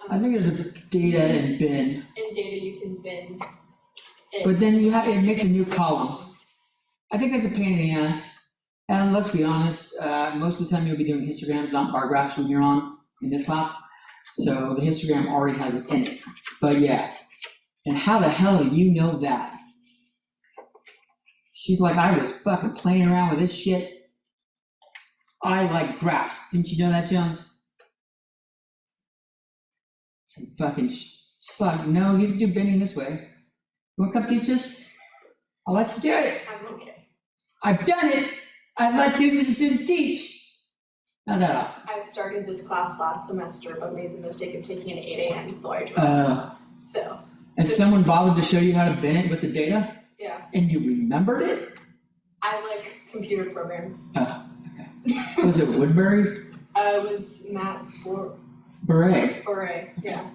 I think there's a data and bin, In data, you can bin. it. but then it makes a new column. I think that's a pain in the ass. And let's be honest, most of the time you'll be doing histograms, not bar graphs from here on in this class. So the histogram already has it in it. But yeah, and how the hell do you know that? She's like, I was fucking playing around with this shit. I like graphs. Didn't you know that, Jones? Some fucking she's like, no, you can do bending this way. You wanna come teach us? I'll let you do it. I'm okay. I've done it. I've let students teach. Not that often. I started this class last semester, but made the mistake of taking it at 8 a.m., so I dropped. So, And someone bothered to show you how to bend it with the data, yeah, and you remembered it? I like computer programs. Oh, okay. Was it Woodbury? It was Matt Beret. Beret, yeah.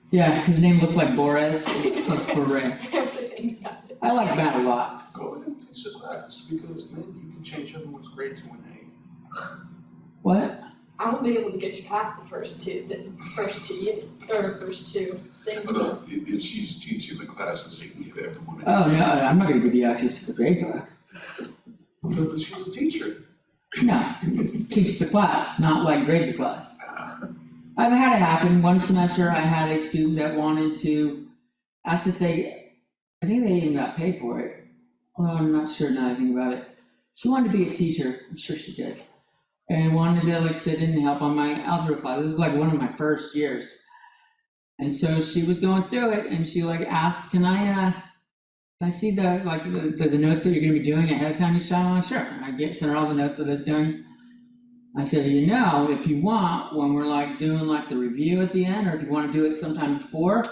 Yeah, his name looks like Boris. It's Beret. I have to think about it. I like Matt a lot. Go ahead and teach the class, because then you can change everyone's grade to an What? I won't be able to get you past the first two things. A. No, if she's teaching the classes, you can give everyone Oh, no, I'm not gonna give you access to the grade book. But she's a teacher. No, teach the class, not like grade the class. I've had it happen. One semester, I had a student that wanted to, ask if I think they even got paid for it. Well, I'm not sure now that I think about it. She wanted to be a teacher, I'm sure she did. And wanted to like sit in and help on my algebra class. This is like one of my first years. And so she was going through it and she like asked, can I see the notes that you're gonna be doing ahead of time each time? I'm like, sure. And I sent her all the notes that I was doing. I said, if you want, when we're like doing like the review at the end, or if you wanna do it sometime before,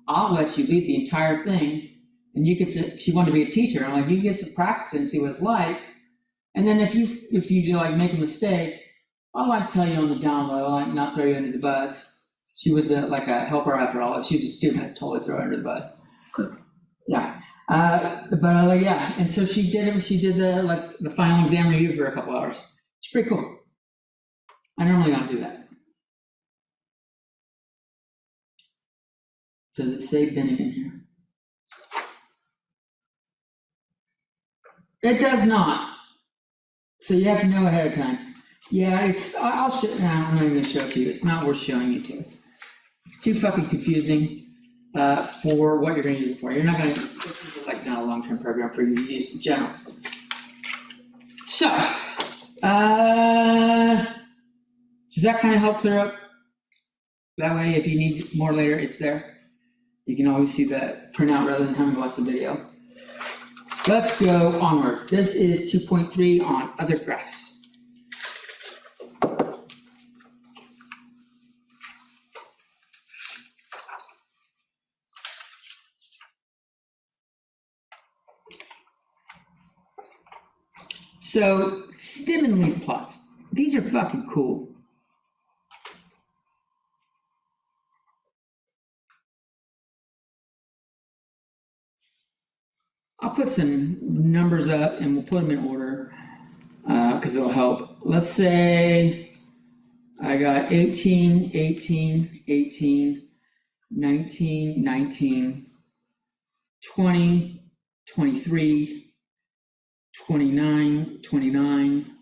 I'll let you lead the entire thing. And you could sit, she wanted to be a teacher. I'm like, you can get some practice and see what it's like. And then if you do like make a mistake, I'll like tell you on the down low, like not throw you under the bus. She was like a helper after all. If she was a student, I'd totally throw her under the bus. Yeah. Yeah. And so she did it. She did the final exam review for a couple hours. It's pretty cool. I normally don't do that. Does it say bending in here? It does not. So you have to know ahead of time. Yeah, I'll show, I'm not even gonna show it to you. It's not worth showing you to. It's too fucking confusing for what you're gonna use it for. You're not gonna, this is like not a long-term program for you to use in general. So, does that kind of help clear up? That way, if you need more later, it's there. You can always see the printout rather than having to watch the video. Let's go onward. This is 2.3 on other graphs. So stem and leaf plots, these are fucking cool. I'll put some numbers up and we'll put them in order because it'll help. Let's say I got 18, 18, 18, 19, 19, 20, 23, 29, 29,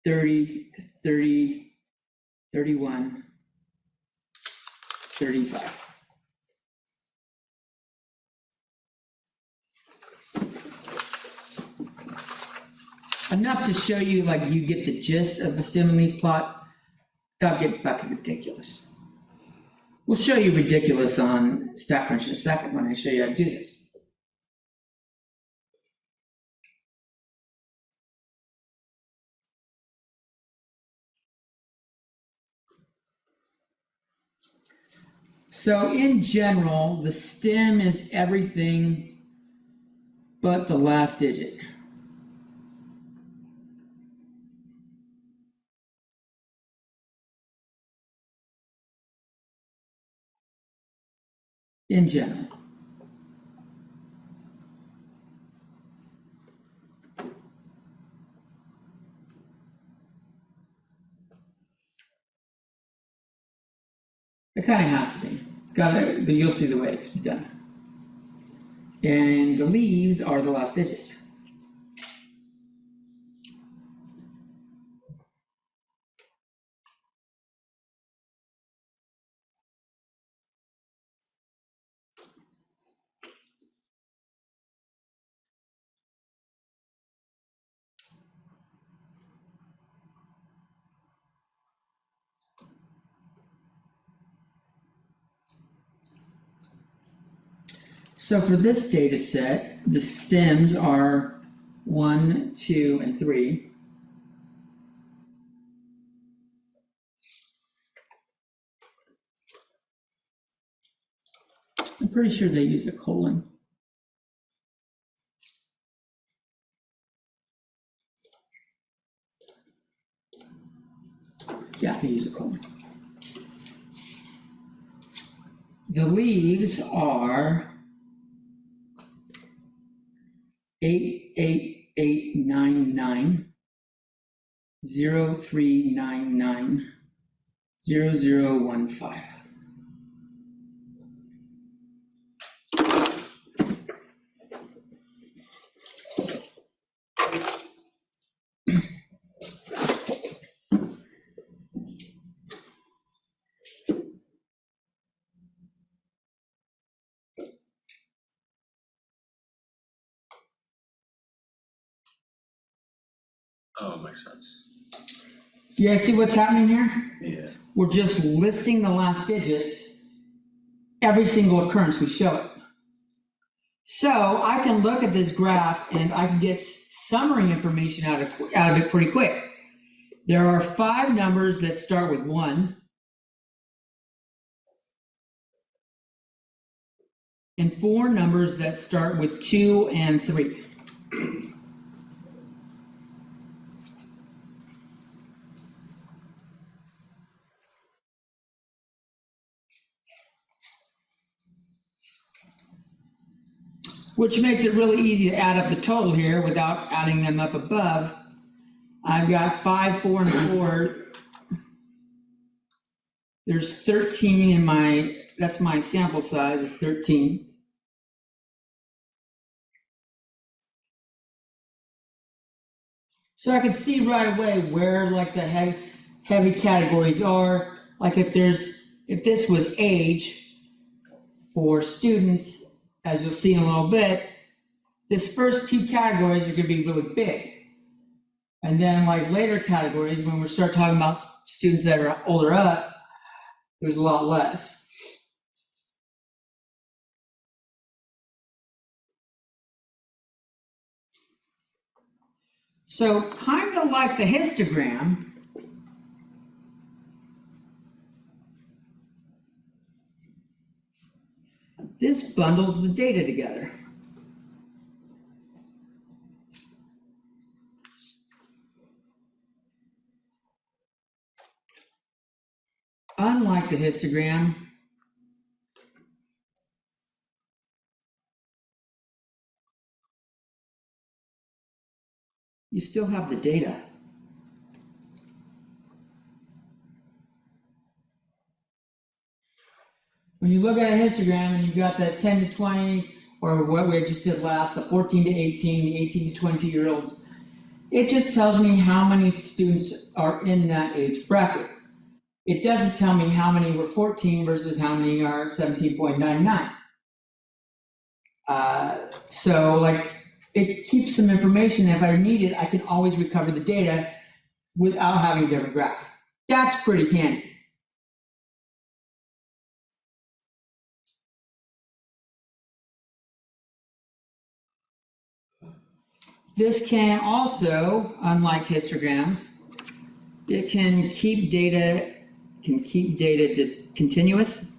30, 30, 31, 35. Enough to show you, like, you get the gist of the stem and leaf plot without getting fucking ridiculous. We'll show you ridiculous on StatCrunch in a second when I show you how to do this. So in general, the stem is everything but the last digit. In general. It kind of has to be. It's got to, but you'll see the way it's done. And the leaves are the last digits. So for this data set, the stems are 1, 2, and 3. I'm pretty sure they use a colon. Yeah, they use a colon. The leaves are 88899 0399 0015. Oh, makes sense. You guys see what's happening here? Yeah. We're just listing the last digits, every single occurrence we show it. So I can look at this graph and I can get summary information out of it pretty quick. There are 5 numbers that start with 1. And 4 numbers that start with 2 and 3. Which makes it really easy to add up the total here without adding them up above. I've got 5, 4, and 4. There's 13 in my, that's my sample size, is 13. So I can see right away where like the heavy categories are. Like if this was age for students, as you'll see in a little bit, this first 2 categories are gonna be really big. And then like later categories, when we start talking about students that are older up, there's a lot less. So kind of like the histogram, this bundles the data together. Unlike the histogram, you still have the data. When you look at a histogram and you've got that 10 to 20, or what we just did last, the 14 to 18, the 18 to 22-year-olds, it just tells me how many students are in that age bracket. It doesn't tell me how many were 14 versus how many are 17.99. So like, it keeps some information. If I need it, I can always recover the data without having a different graph. That's pretty handy. This can also, unlike histograms, it can keep data continuous.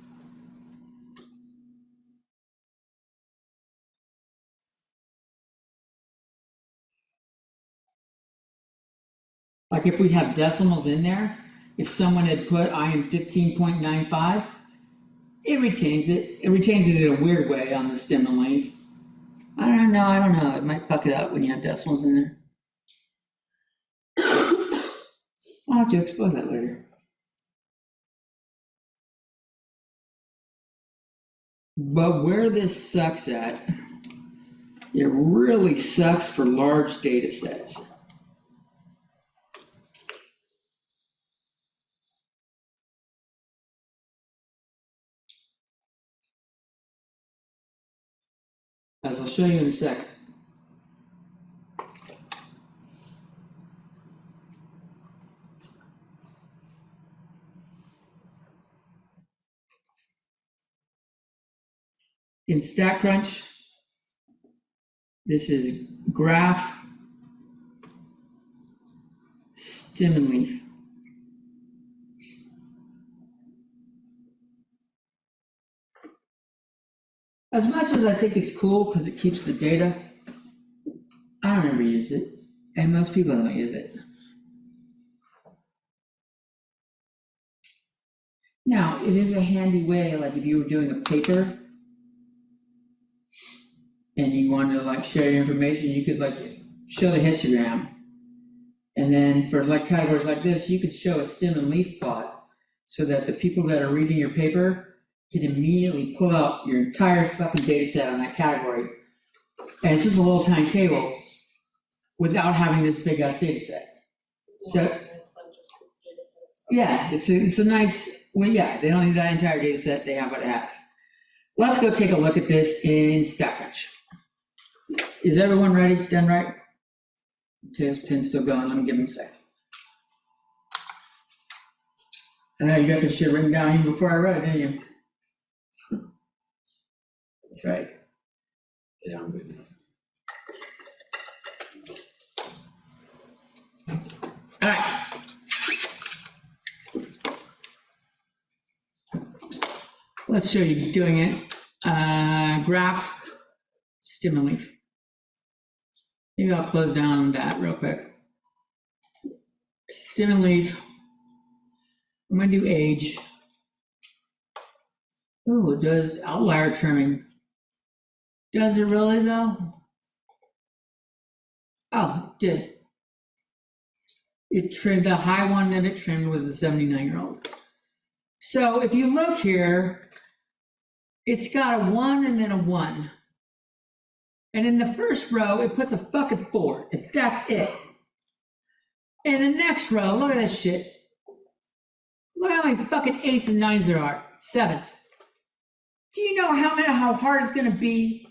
Like if we have decimals in there, if someone had put I am 15.95, it retains it. It retains it in a weird way on the stem and leaf. I don't know. It might fuck it up when you have decimals in there. I'll have to explore that later. But where this sucks at, it really sucks for large data sets. As I'll show you in a second. In StatCrunch, this is graph, stem and leaf. As much as I think it's cool because it keeps the data, I don't ever use it, and most people don't use it. Now, it is a handy way, like if you were doing a paper and you wanted to like share your information, you could like show the histogram. And then for like categories like this, you could show a stem and leaf plot so that the people that are reading your paper can immediately pull out your entire fucking data set on that category. And it's just a little tiny table without having this big ass data set. So, yeah, it's a nice, well, yeah, they don't need that entire data set, they have what it has. Let's go take a look at this in StatCrunch. Is everyone ready? Done right? Tails pin's still going, let me give him a second. I know you got this shit written down even before I read it, didn't you? That's right. Yeah, I'm good. All right. Let's show you doing it. Graph, stem and leaf. Maybe I'll close down that real quick. Stem and leaf. I'm gonna do age. Oh, it does outlier trimming. Does it really though? Oh, it did. It trimmed, the high one that it trimmed was the 79-year-old. So if you look here, it's got a 1 and then a 1. And in the first row, it puts a fucking 4. If that's it. In the next row, look at this shit. Look how many fucking 8s and 9s there are. 7s. Do you know how hard it's gonna be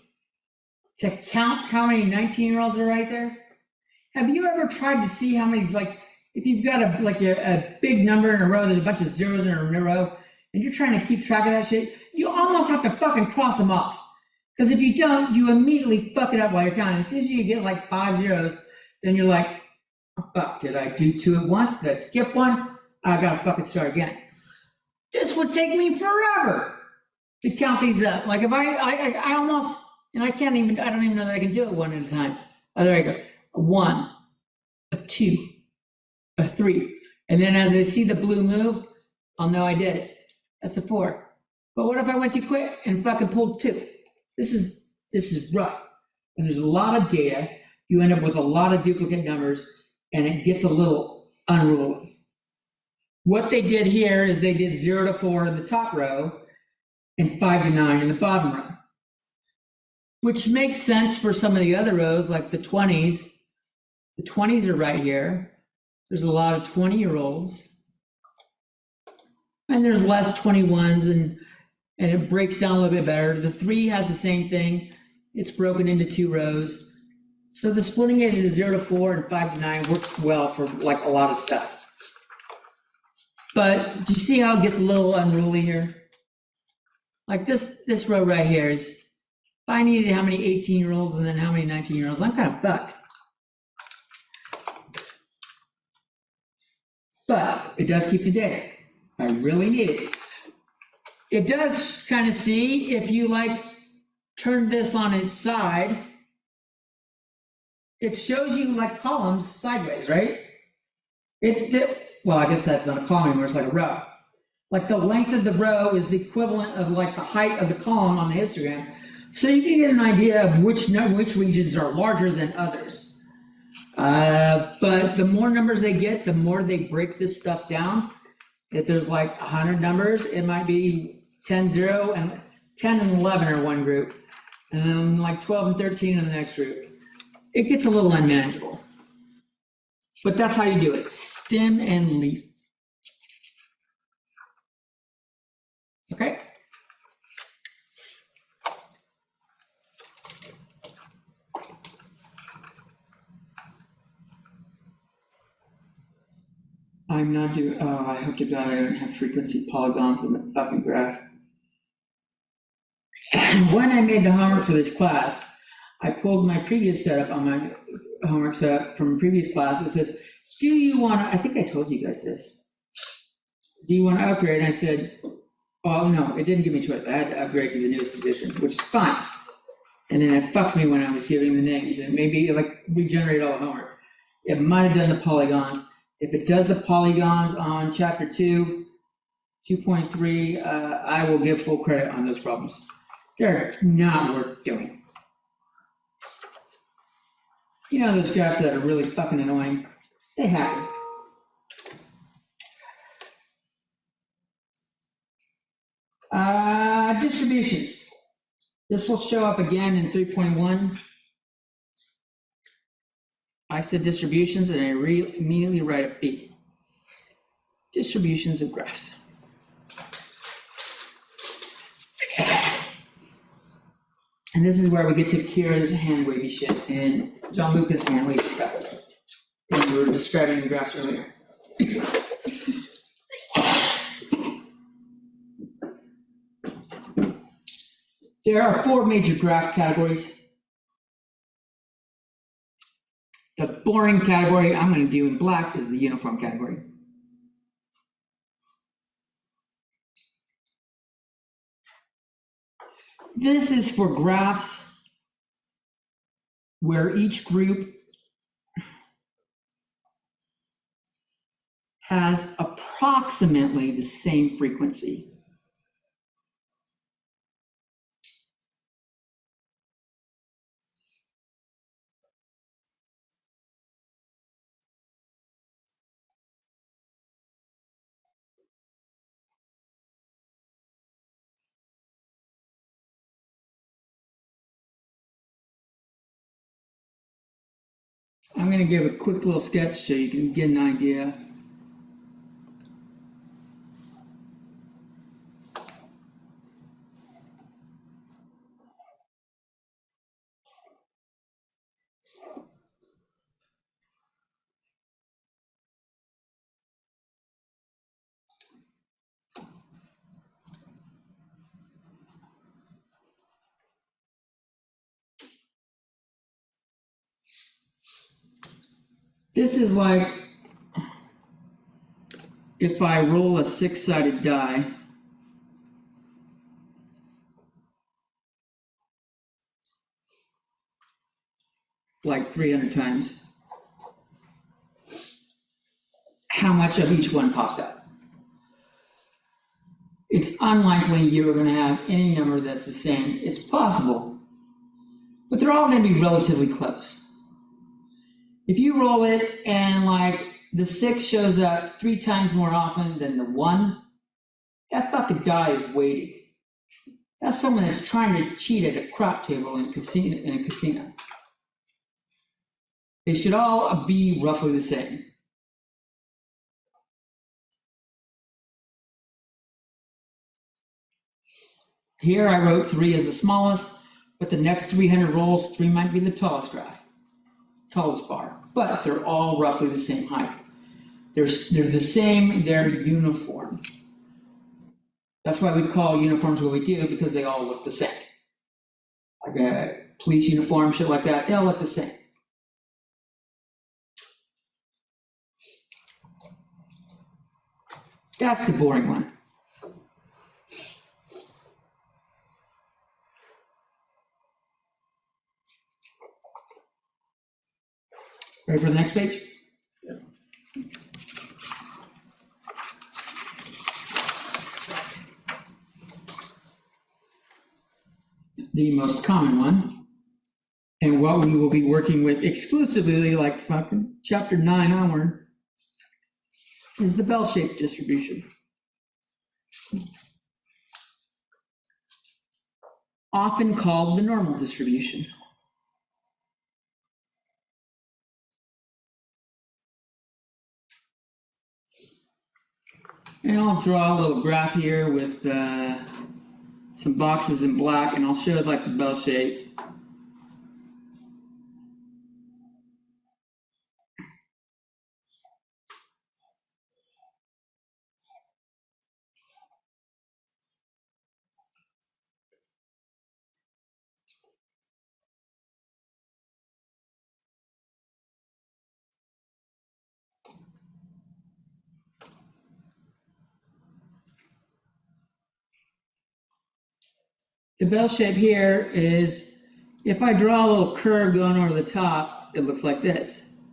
to count how many 19-year-olds are right there? Have you ever tried to see how many, like, if you've got a big number in a row, there's a bunch of zeros in a row, and you're trying to keep track of that shit, you almost have to fucking cross them off. Because if you don't, you immediately fuck it up while you're counting. As soon as you get like 5 zeros, then you're like, fuck, did I do two at once? Did I skip one? I gotta fucking start again. This would take me forever to count these up. Like if I almost, and I don't even know that I can do it one at a time. Oh, there I go. A 1, a 2, a 3. And then as I see the blue move, I'll know I did it. That's a 4. But what if I went too quick and fucking pulled 2? This is rough. And there's a lot of data. You end up with a lot of duplicate numbers and it gets a little unruly. What they did here is they did 0 to 4 in the top row and 5 to 9 in the bottom row, which makes sense for some of the other rows like the 20s. The 20s are right here. There's a lot of 20-year-olds and there's less 21s and it breaks down a little bit better. The 3 has the same thing. It's broken into 2 rows. So the splitting it into 0 to 4 and 5 to 9 works well for like a lot of stuff. But do you see how it gets a little unruly here? Like this row right here is, if I needed how many 18-year-olds and then how many 19-year-olds, I'm kind of fucked. But it does keep the data. I really need it. It does kind of see if you like turn this on its side, it shows you like columns sideways, right? Well, I guess that's not a column anymore, it's like a row. Like the length of the row is the equivalent of like the height of the column on the histogram. So you can get an idea of which regions are larger than others. But the more numbers they get, the more they break this stuff down. If there's like 100 numbers, it might be 10, 0, and 10 and 11 are one group, and then like 12 and 13 in the next group. It gets a little unmanageable. But that's how you do it, stem and leaf. Okay? I'm not doing, I hope to God I don't have frequency polygons in the fucking graph. When I made the homework for this class, I pulled my previous setup on my homework setup from previous class. It said, do you want to, I think I told you guys this. Do you want to upgrade? And I said, well, no, it didn't give me a choice. I had to upgrade to the newest edition, which is fine. And then it fucked me when I was giving the names. And maybe like regenerate all the homework. It might have done the polygons. If it does the polygons on chapter 2, 2.3, I will give full credit on those problems. They're not worth doing. You know those graphs that are really fucking annoying? They happen. Distributions. This will show up again in 3.1. I said distributions and I immediately write a B. Distributions of graphs. And this is where we get to Kira's hand wavy shit and John Lucas hand wavy stuff. And we were describing the graphs earlier. There are 4 major graph categories. The boring category I'm going to do in black is the uniform category. This is for graphs where each group has approximately the same frequency. I'm going to give a quick little sketch so you can get an idea. This is like if I roll a 6-sided die. Like 300 times. How much of each one pops out? It's unlikely you're gonna have any number that's the same. It's possible, but they're all gonna be relatively close. If you roll it and like the 6 shows up 3 times more often than the 1, that fucking die is weighted. That's someone that's trying to cheat at a crap table in a casino. They should all be roughly the same. Here I wrote 3 as the smallest, but the next 300 rolls, 3 might be the tallest bar, but they're all roughly the same height. They're the same, they're uniform. That's why we call uniforms what we do, because they all look the same. Like a police uniform, shit like that, they all look the same. That's the boring one. Ready for the next page? Yeah. The most common one, and what we will be working with exclusively, like fucking chapter 9 onward, is the bell-shaped distribution. Often called the normal distribution. And I'll draw a little graph here with some boxes in black, and I'll show it like the bell shape. The bell shape here is, if I draw a little curve going over the top, it looks like this.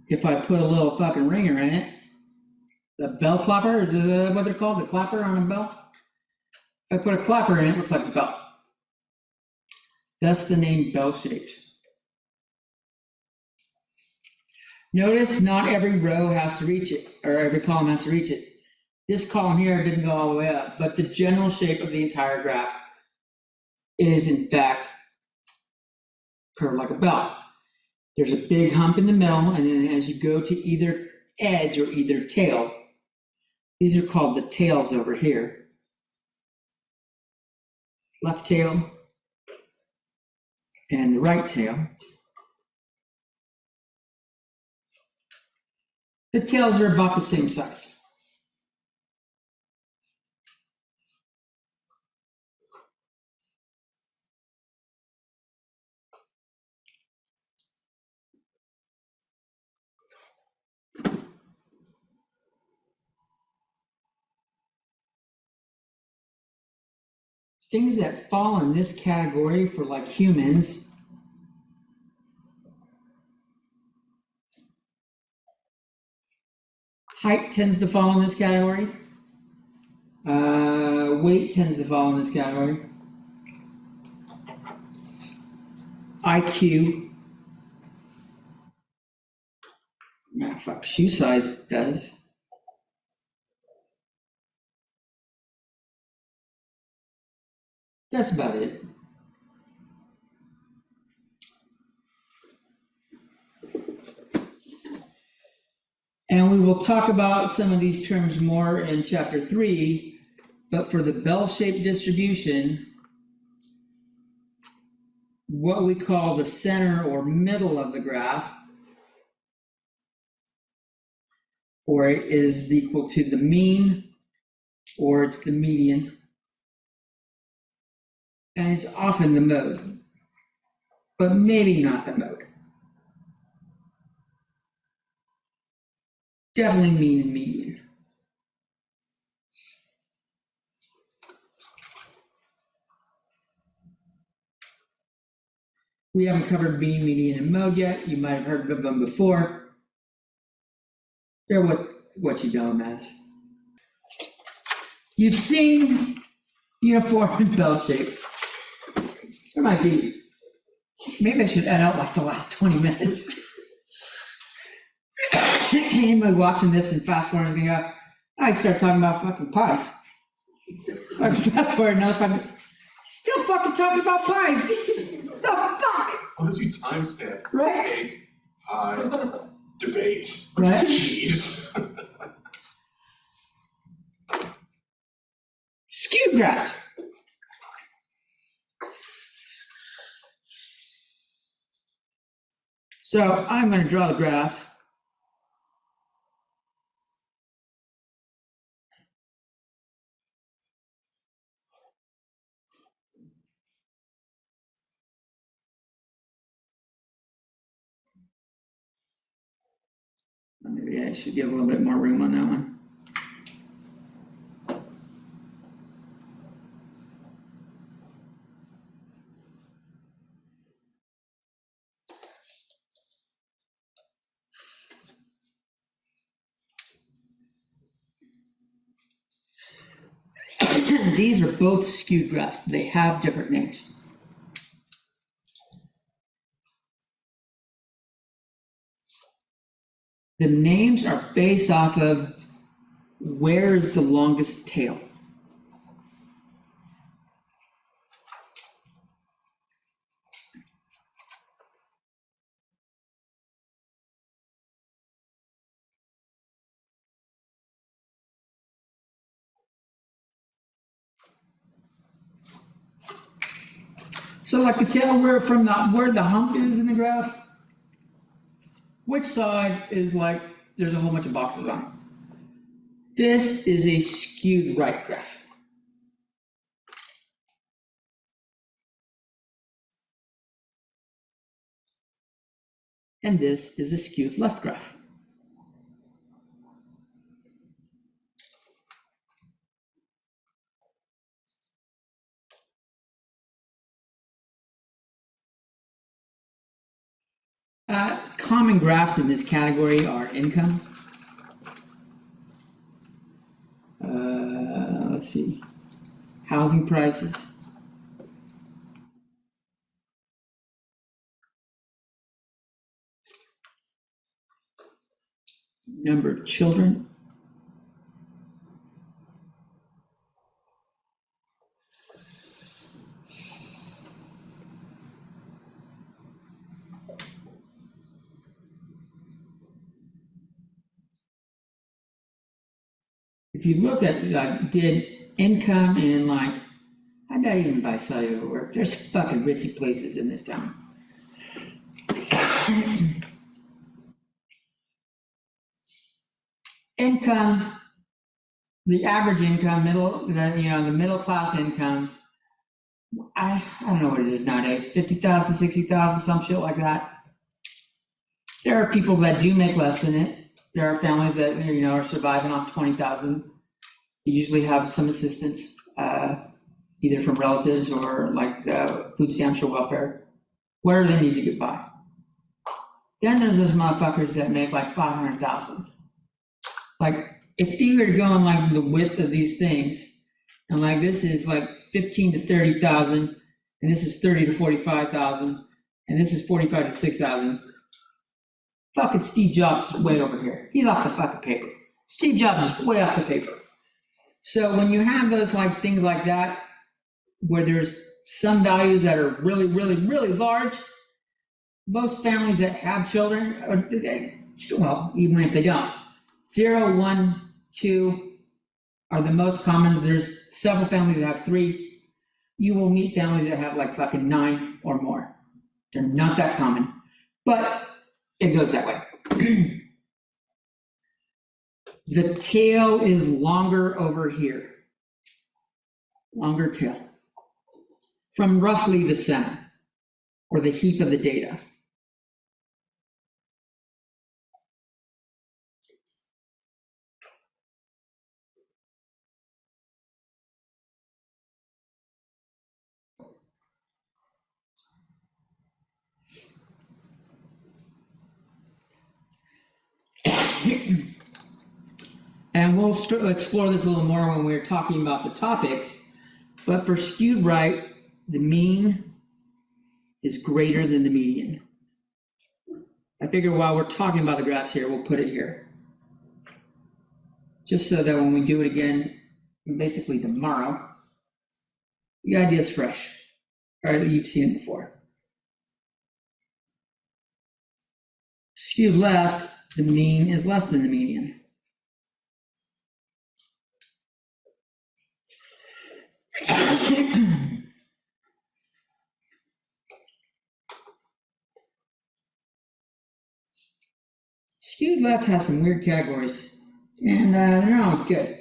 If I put a little fucking ringer in it, the bell clapper, what they're called, the clapper on a bell? If I put a clapper in it, it looks like a bell. That's the name bell-shaped. Notice not every row has to reach it, or every column has to reach it. This column here didn't go all the way up, but the general shape of the entire graph is in fact curved like a bell. There's a big hump in the middle, and then as you go to either edge or either tail, these are called the tails over here. Left tail and the right tail. The tails are about the same size. Things that fall in this category for like humans, height tends to fall in this category. Weight tends to fall in this category. IQ. Nah, fuck, shoe size does. That's about it. And we will talk about some of these terms more in chapter 3, but for the bell-shaped distribution, what we call the center or middle of the graph, or it is equal to the mean, or it's the median, and it's often the mode. but maybe not the mode. Definitely mean and median. We haven't covered mean, median, and mode yet. You might have heard of them before. They're what you know them as. You've seen uniform and bell shape. There might be, maybe I should add out like the last 20 minutes. Anybody watching this and fast forward is gonna go, I start talking about fucking pies. Fast forward another fucking, still fucking talking about pies. What the fuck? Why don't you timestamp Right? egg, pie, debate, Right? cheese? Skewed graphs. So I'm gonna draw the graphs. Maybe I should give a little bit more room on that one. These are both skewed graphs. They have different names. The names are based off of where is the longest tail. So like the tail where the hump is in the graph, which side is like, there's a whole bunch of boxes on it. This is a skewed right graph. And this is a skewed left graph. Common graphs in this category are income. Let's see, housing prices. Number of children. If you look at, like, did income in, like, I bet even by cellular work, there's fucking ritzy places in this town. Income, the average income, the middle class income, I don't know what it is nowadays, 50,000, 60,000, some shit like that. There are people that do make less than it. There are families that, are surviving off 20,000. You usually have some assistance, either from relatives or like food stamps or welfare, where they need to get by. Then there's those motherfuckers that make like 500,000. Like, if you were going like the width of these things, and like this is like 15 to 30,000, and this is 30 to 45,000, and this is 45 to 6,000. Fucking Steve Jobs is way over here. He's off the fucking paper. Steve Jobs is way off the paper. So when you have those like things like that, where there's some values that are really, really, really large, most families that have children, well, even if they don't, 0, 1, 2 are the most common. There's several families that have 3. You will meet families that have like fucking 9 or more. They're not that common, but it goes that way. The tail is longer over here. Longer tail. From roughly the center. or the heap of the data. And we'll explore this a little more when we're talking about the topics, but for skewed right, the mean is greater than the median. I figure while we're talking about the graphs here, we'll put it here. Just so that when we do it again, basically tomorrow, the idea is fresh, right? You've seen it before. Skewed left, the mean is less than the median. Skewed left has some weird categories, and they're not always good.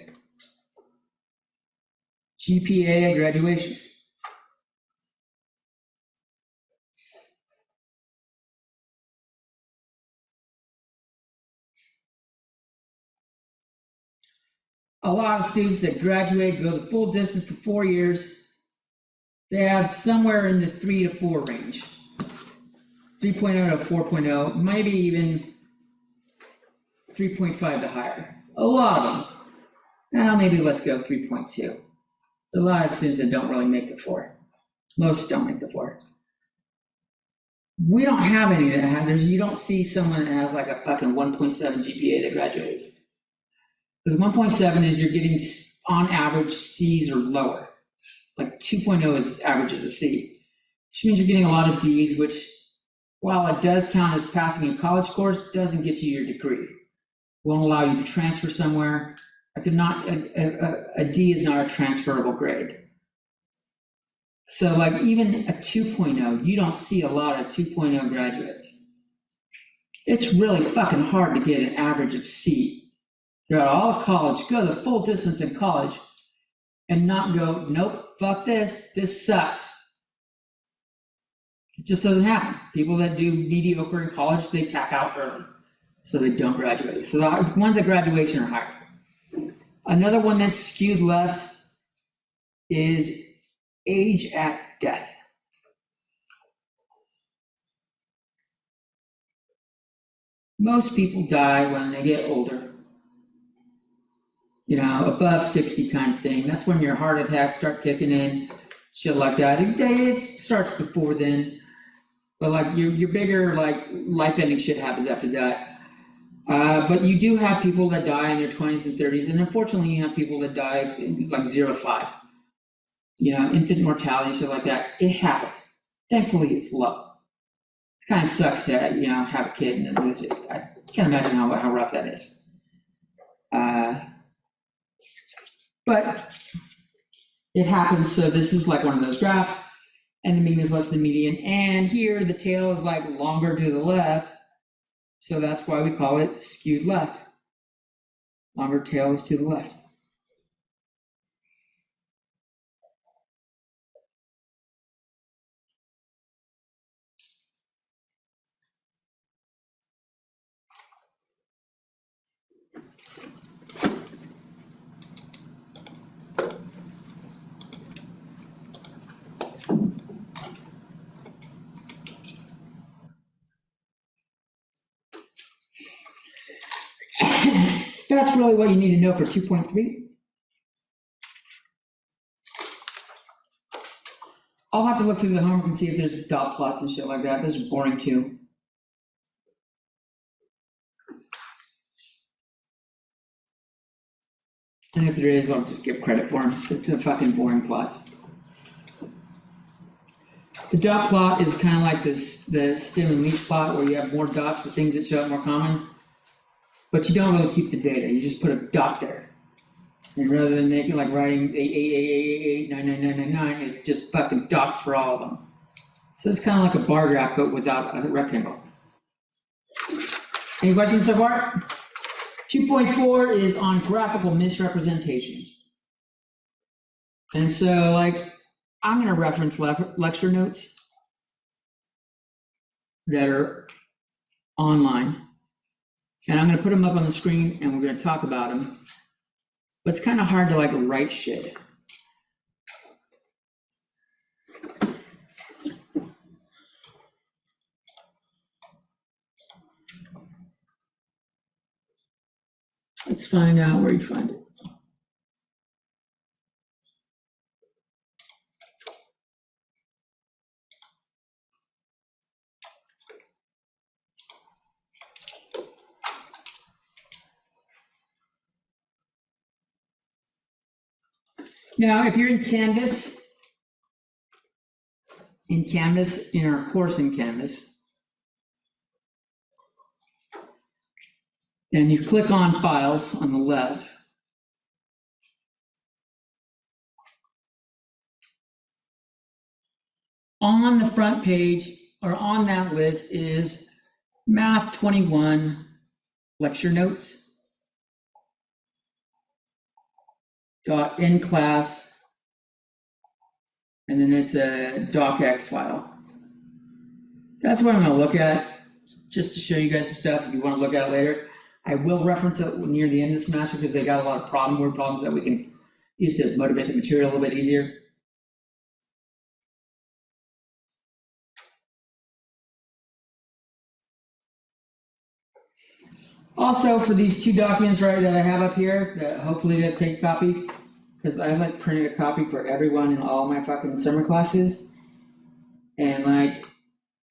GPA at graduation. A lot of students that graduate, go the full distance for 4 years, they have somewhere in the 3 to 4 range. 3.0 to 4.0, maybe even 3.5 to higher. A lot of them. Now maybe let's go 3.2. A lot of students that don't really make the 4. Most don't make the 4. We don't have any that have, you don't see someone that has like a fucking 1.7 GPA that graduates. Because 1.7 is you're getting on average C's or lower. Like 2.0 is average as a C, which means you're getting a lot of D's, which while it does count as passing a college course, doesn't get you your degree. Won't allow you to transfer somewhere. A D is not a transferable grade. So like even a 2.0, you don't see a lot of 2.0 graduates. It's really fucking hard to get an average of C throughout all of college, go the full distance in college, and not go, nope, fuck this sucks. It just doesn't happen. People that do mediocre in college, they tap out early, so they don't graduate. So the ones at graduation are higher. Another one that's skewed left is age at death. Most people die when they get older. You know, above 60 kind of thing. That's when your heart attacks start kicking in, shit like that. It starts before then, but like your bigger like life-ending shit happens after that. But you do have people that die in their 20s and 30s, and unfortunately you have people that die like 0 to 5. You know, infant mortality, shit like that. It happens. Thankfully, it's low. It kind of sucks to, you know, have a kid and then lose it. I can't imagine how rough that is. But it happens, so this is like one of those graphs, and the mean is less than median, and here the tail is like longer to the left, so that's why we call it skewed left. Longer tail is to the left. That's really what you need to know for 2.3. I'll have to look through the homework and see if there's dot plots and shit like that. Those are boring too. And if there is, I'll just give credit for them. They're fucking boring plots. The dot plot is kind of like this, the stem and leaf plot where you have more dots for things that show up more common. But you don't really keep the data, you just put a dot there. And rather than making like writing 88888999999, it's just fucking dots for all of them. So it's kind of like a bar graph, but without a rectangle. Any questions so far? 2.4 is on graphical misrepresentations. And so like, I'm gonna reference lecture notes that are online. And I'm gonna put them up on the screen and we're gonna talk about them. But it's kind of hard to like write shit. Let's find out where you find it. Now, if you're in Canvas, in our course in Canvas, and you click on Files on the left, on the front page, or on that list is Math 21 lecture notes. .in class, and then it's a docx file. That's what I'm gonna look at, just to show you guys some stuff if you wanna look at it later. I will reference it near the end of the semester because they got a lot of word problems that we can use to motivate the material a little bit easier. Also, for these two documents right that I have up here, that hopefully you guys take a copy, because I like printed a copy for everyone in all my fucking summer classes. And like,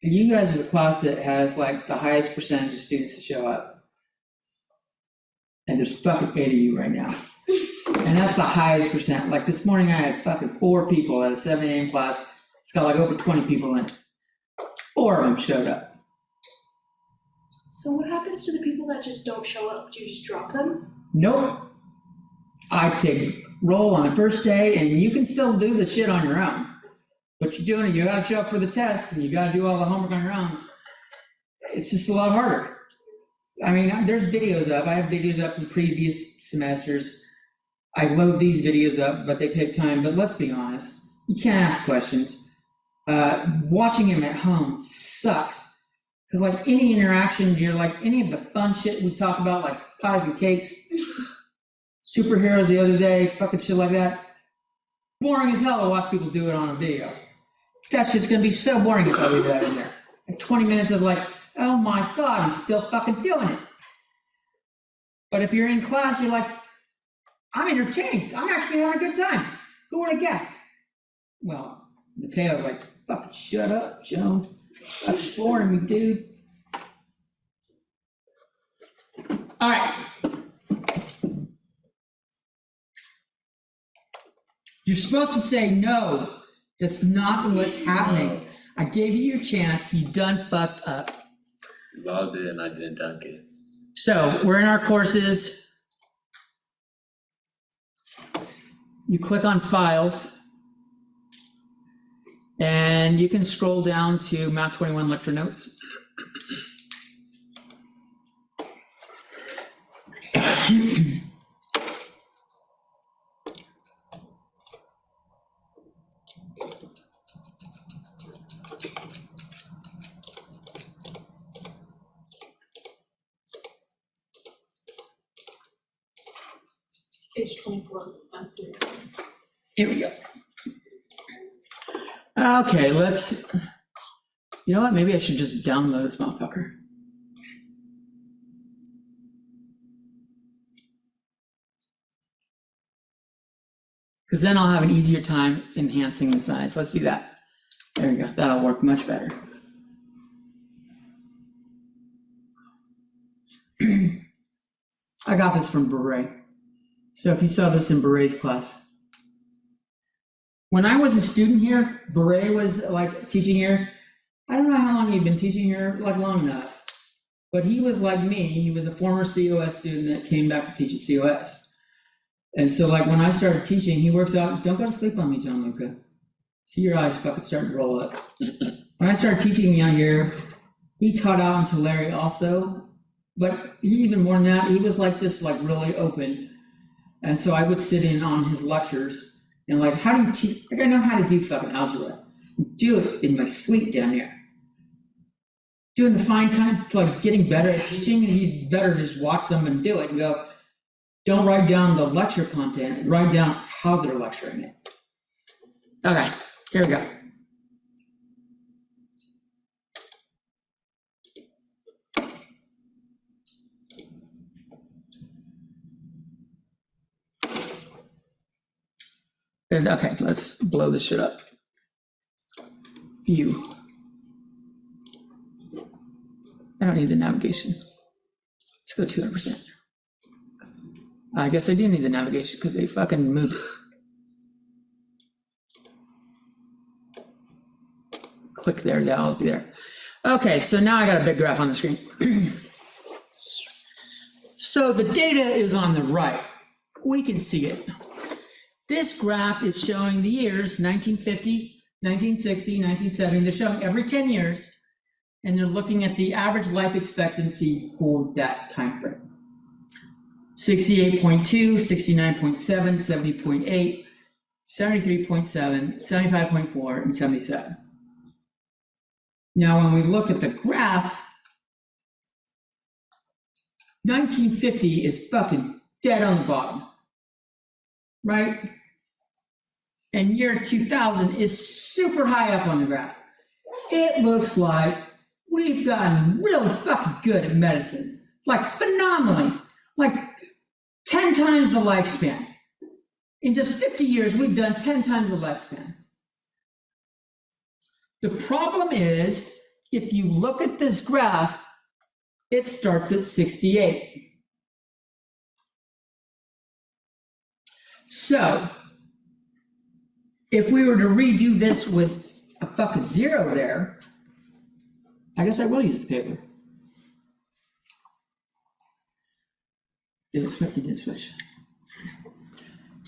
you guys are the class that has like the highest percentage of students to show up. And there's fucking 8 of you right now. And that's the highest percent. Like this morning I had fucking 4 people at a 7 a.m. class. It's got like over 20 people in it. 4 of them showed up. So what happens to the people that just don't show up? Do you just drop them? Nope. I take roll on the first day and you can still do the shit on your own. But you're doing it, you gotta show up for the test and you gotta do all the homework on your own. It's just a lot harder. I mean, there's videos up. I have videos up from previous semesters. I load these videos up, but they take time. But let's be honest, you can't ask questions. Watching them at home sucks. Because like any interaction, you're like any of the fun shit we talk about, like pies and cakes, superheroes the other day, fucking shit like that. Boring as hell to watch people do it on a video. That shit's gonna be so boring if I leave that in there. Like 20 minutes of like, oh my God, he's still fucking doing it. But if you're in class, you're like, I'm entertained. I'm actually having a good time. Who would have guessed? Well, Mateo's like, fucking shut up, Jones. That's boring me, dude. All right. You're supposed to say no. That's not what's happening. I gave you your chance. You done fucked up. Loved it and I didn't dunk it. So we're in our courses. You click on Files. And you can scroll down to Math 21 lecture notes. Page 24. Here we go. Okay, you know what? Maybe I should just download this motherfucker. Because then I'll have an easier time enhancing the size. Let's do that. There we go. That'll work much better. I got this from Beret. So if you saw this in Beret's class. When I was a student here, Beret was like teaching here. I don't know how long he'd been teaching here, like long enough. But he was like me. He was a former COS student that came back to teach at COS. And so like when I started teaching, he works out, don't go to sleep on me, John Luca. See your eyes fucking starting to roll up. When I started teaching young here, he taught out in Tulare also. But even more than that, he was like this, like really open. And so I would sit in on his lectures. And like, how do you teach? Like, I know how to do fucking algebra. Do it in my sleep down here. doing the fine time, like getting better at teaching, you better just watch someone do it and go, don't write down the lecture content, write down how they're lecturing it. Okay, here we go. And okay, let's blow this shit up. View. I don't need the navigation. Let's go 200%. I guess I do need the navigation because they fucking moved it. Click there, yeah, I'll be there. Okay, so now I got a big graph on the screen. So the data is on the right. We can see it. This graph is showing the years 1950, 1960, 1970. They're showing every 10 years, and they're looking at the average life expectancy for that time frame. 68.2, 69.7, 70.8, 73.7, 75.4, and 77. Now, when we look at the graph, 1950 is fucking dead on the bottom, right? And year 2000 is super high up on the graph. It looks like we've gotten really fucking good at medicine, like phenomenally, like 10 times the lifespan. In just 50 years, we've done 10 times the lifespan. The problem is, if you look at this graph, it starts at 68. So, if we were to redo this with a fucking 0 there, I guess I will use the paper. Did it switch? It did switch.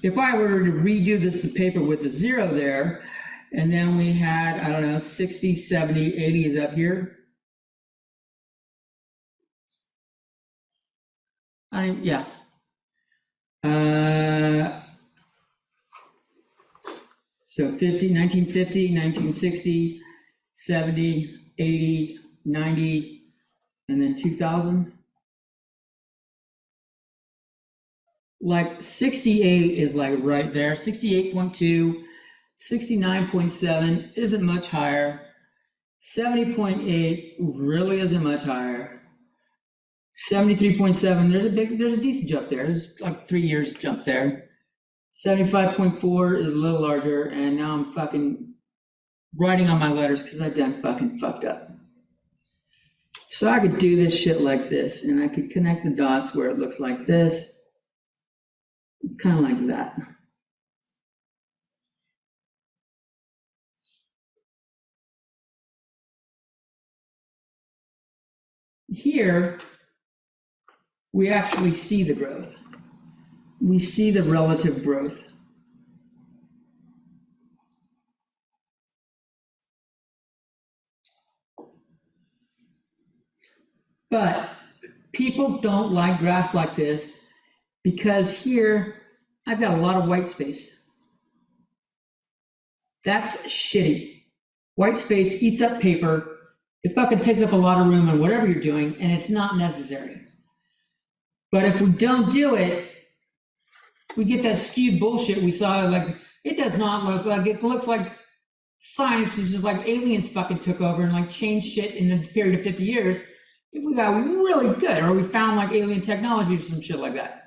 If I were to redo this to paper with a 0 there, and then we had, I don't know, 60, 70, 80 is up here. Yeah. So 1950, 1960, 70, 80, 90, and then 2000. Like 68 is like right there, 68.2, 69.7 isn't much higher, 70.8 really isn't much higher, 73.7, there's a decent jump there, there's like 3 years jump there. 75.4 is a little larger, and now I'm fucking writing on my letters because I've done fucking fucked up. So I could do this shit like this, and I could connect the dots where it looks like this. It's kind of like that. Here, we actually see the growth. We see the relative growth. But people don't like graphs like this because here I've got a lot of white space. That's shitty. White space eats up paper. It fucking takes up a lot of room in whatever you're doing, and it's not necessary. But if we don't do it, we get that skewed bullshit we saw. Like, it does not look like, it looks like science is just like aliens fucking took over and like changed shit in a period of 50 years. We got really good, or we found like alien technology or some shit like that.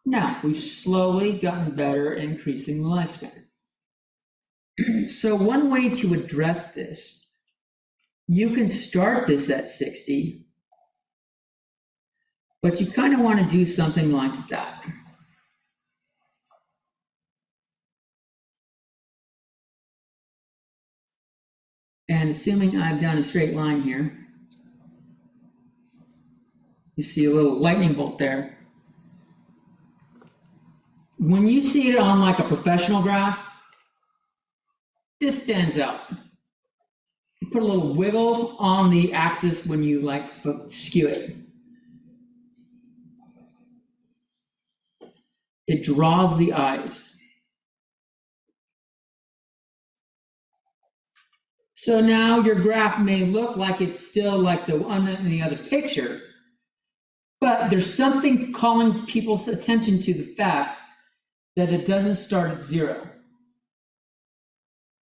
No, we've slowly gotten better at increasing the lifespan. So one way to address this, you can start this at 60, but you kind of want to do something like that. And assuming I've done a straight line here, you see a little lightning bolt there. When you see it on like a professional graph, this stands out. You put a little wiggle on the axis when you like skew it. It draws the eyes. So now your graph may look like it's still like the one in the other picture, but there's something calling people's attention to the fact that it doesn't start at 0.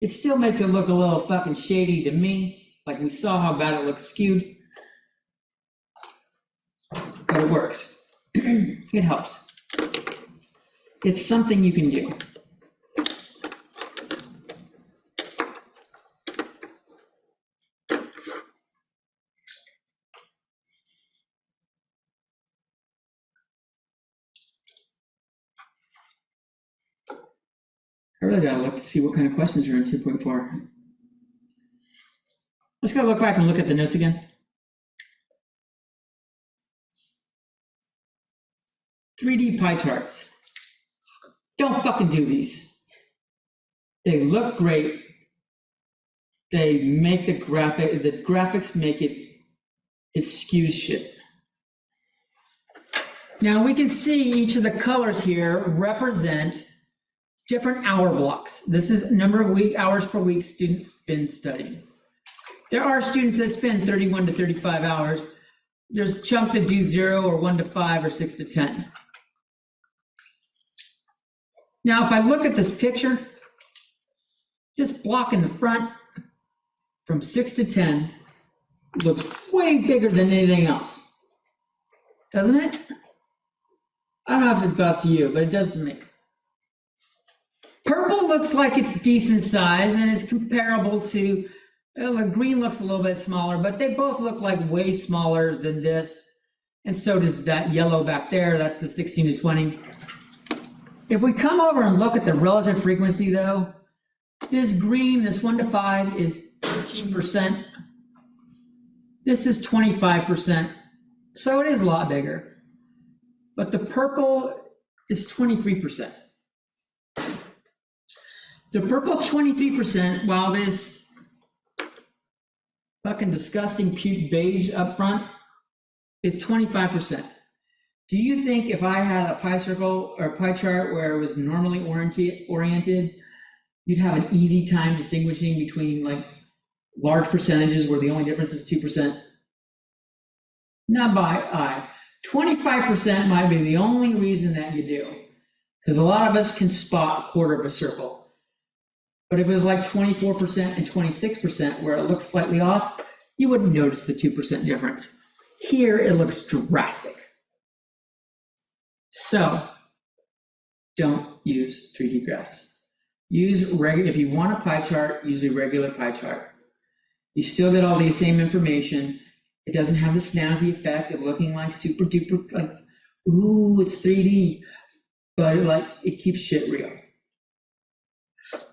It still makes it look a little fucking shady to me, like we saw how bad it looks skewed. But it works. It helps. It's something you can do. I really gotta look to see what kind of questions are in 2.4. Let's go look back and look at the notes again. 3D pie charts. Don't fucking do these. They look great. They make the graphics make it skews shit. Now we can see each of the colors here represent different hour blocks. This is number of hours per week students spend studying. There are students that spend 31 to 35 hours. There's a chunk that do 0 or 1 to 5 or 6 to 10. Now, if I look at this picture, this block in the front from 6 to 10 looks way bigger than anything else, doesn't it? I don't know if it's about to you, but it does to me. Purple looks like it's decent size and it's comparable to, well, green looks a little bit smaller, but they both look like way smaller than this. And so does that yellow back there, that's the 16 to 20. If we come over and look at the relative frequency though, this green, this 1 to 5 is 13%. This is 25%. So it is a lot bigger. But the purple is 23%. The purple's 23%, while this fucking disgusting puke beige up front is 25%. Do you think if I had a pie circle or a pie chart where it was normally oriented, you'd have an easy time distinguishing between like large percentages where the only difference is 2%? Not by eye. 25% might be the only reason that you do, because a lot of us can spot a quarter of a circle. But if it was like 24% and 26% where it looks slightly off, you wouldn't notice the 2% difference. Here it looks drastic. So don't use 3D graphs. If you want a pie chart, use a regular pie chart. You still get all the same information. It doesn't have the snazzy effect of looking like super duper, like, ooh, it's 3D, but it keeps shit real.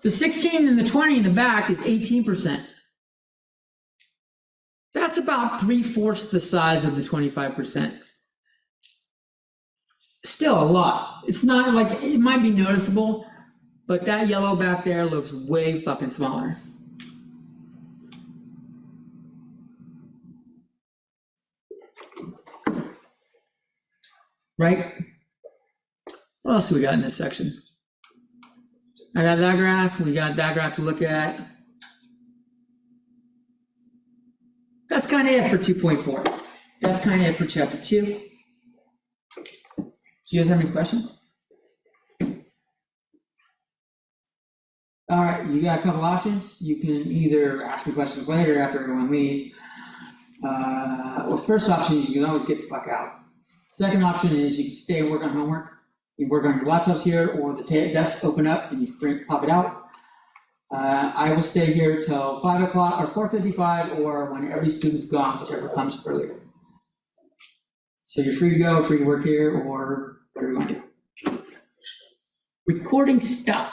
The 16 and the 20 in the back is 18%. That's about 3/4 the size of the 25%. Still a lot. It's not like, it might be noticeable, but that yellow back there looks way fucking smaller. Right? What else do we got in this section? I got that graph, we got that graph to look at. That's kind of it for 2.4. That's kind of it for chapter 2. Do you guys have any questions? All right, you got a couple options. You can either ask me questions later after everyone leaves. Well, first option is you can always get the fuck out. Second option is you can stay and work on homework. You work on your laptops here, or the desk open up and you pop it out. I will stay here till 5 o'clock or 4:55, or when every student's gone, whichever comes earlier. So you're free to go, free to work here, or whatever you want to do. Recording stop.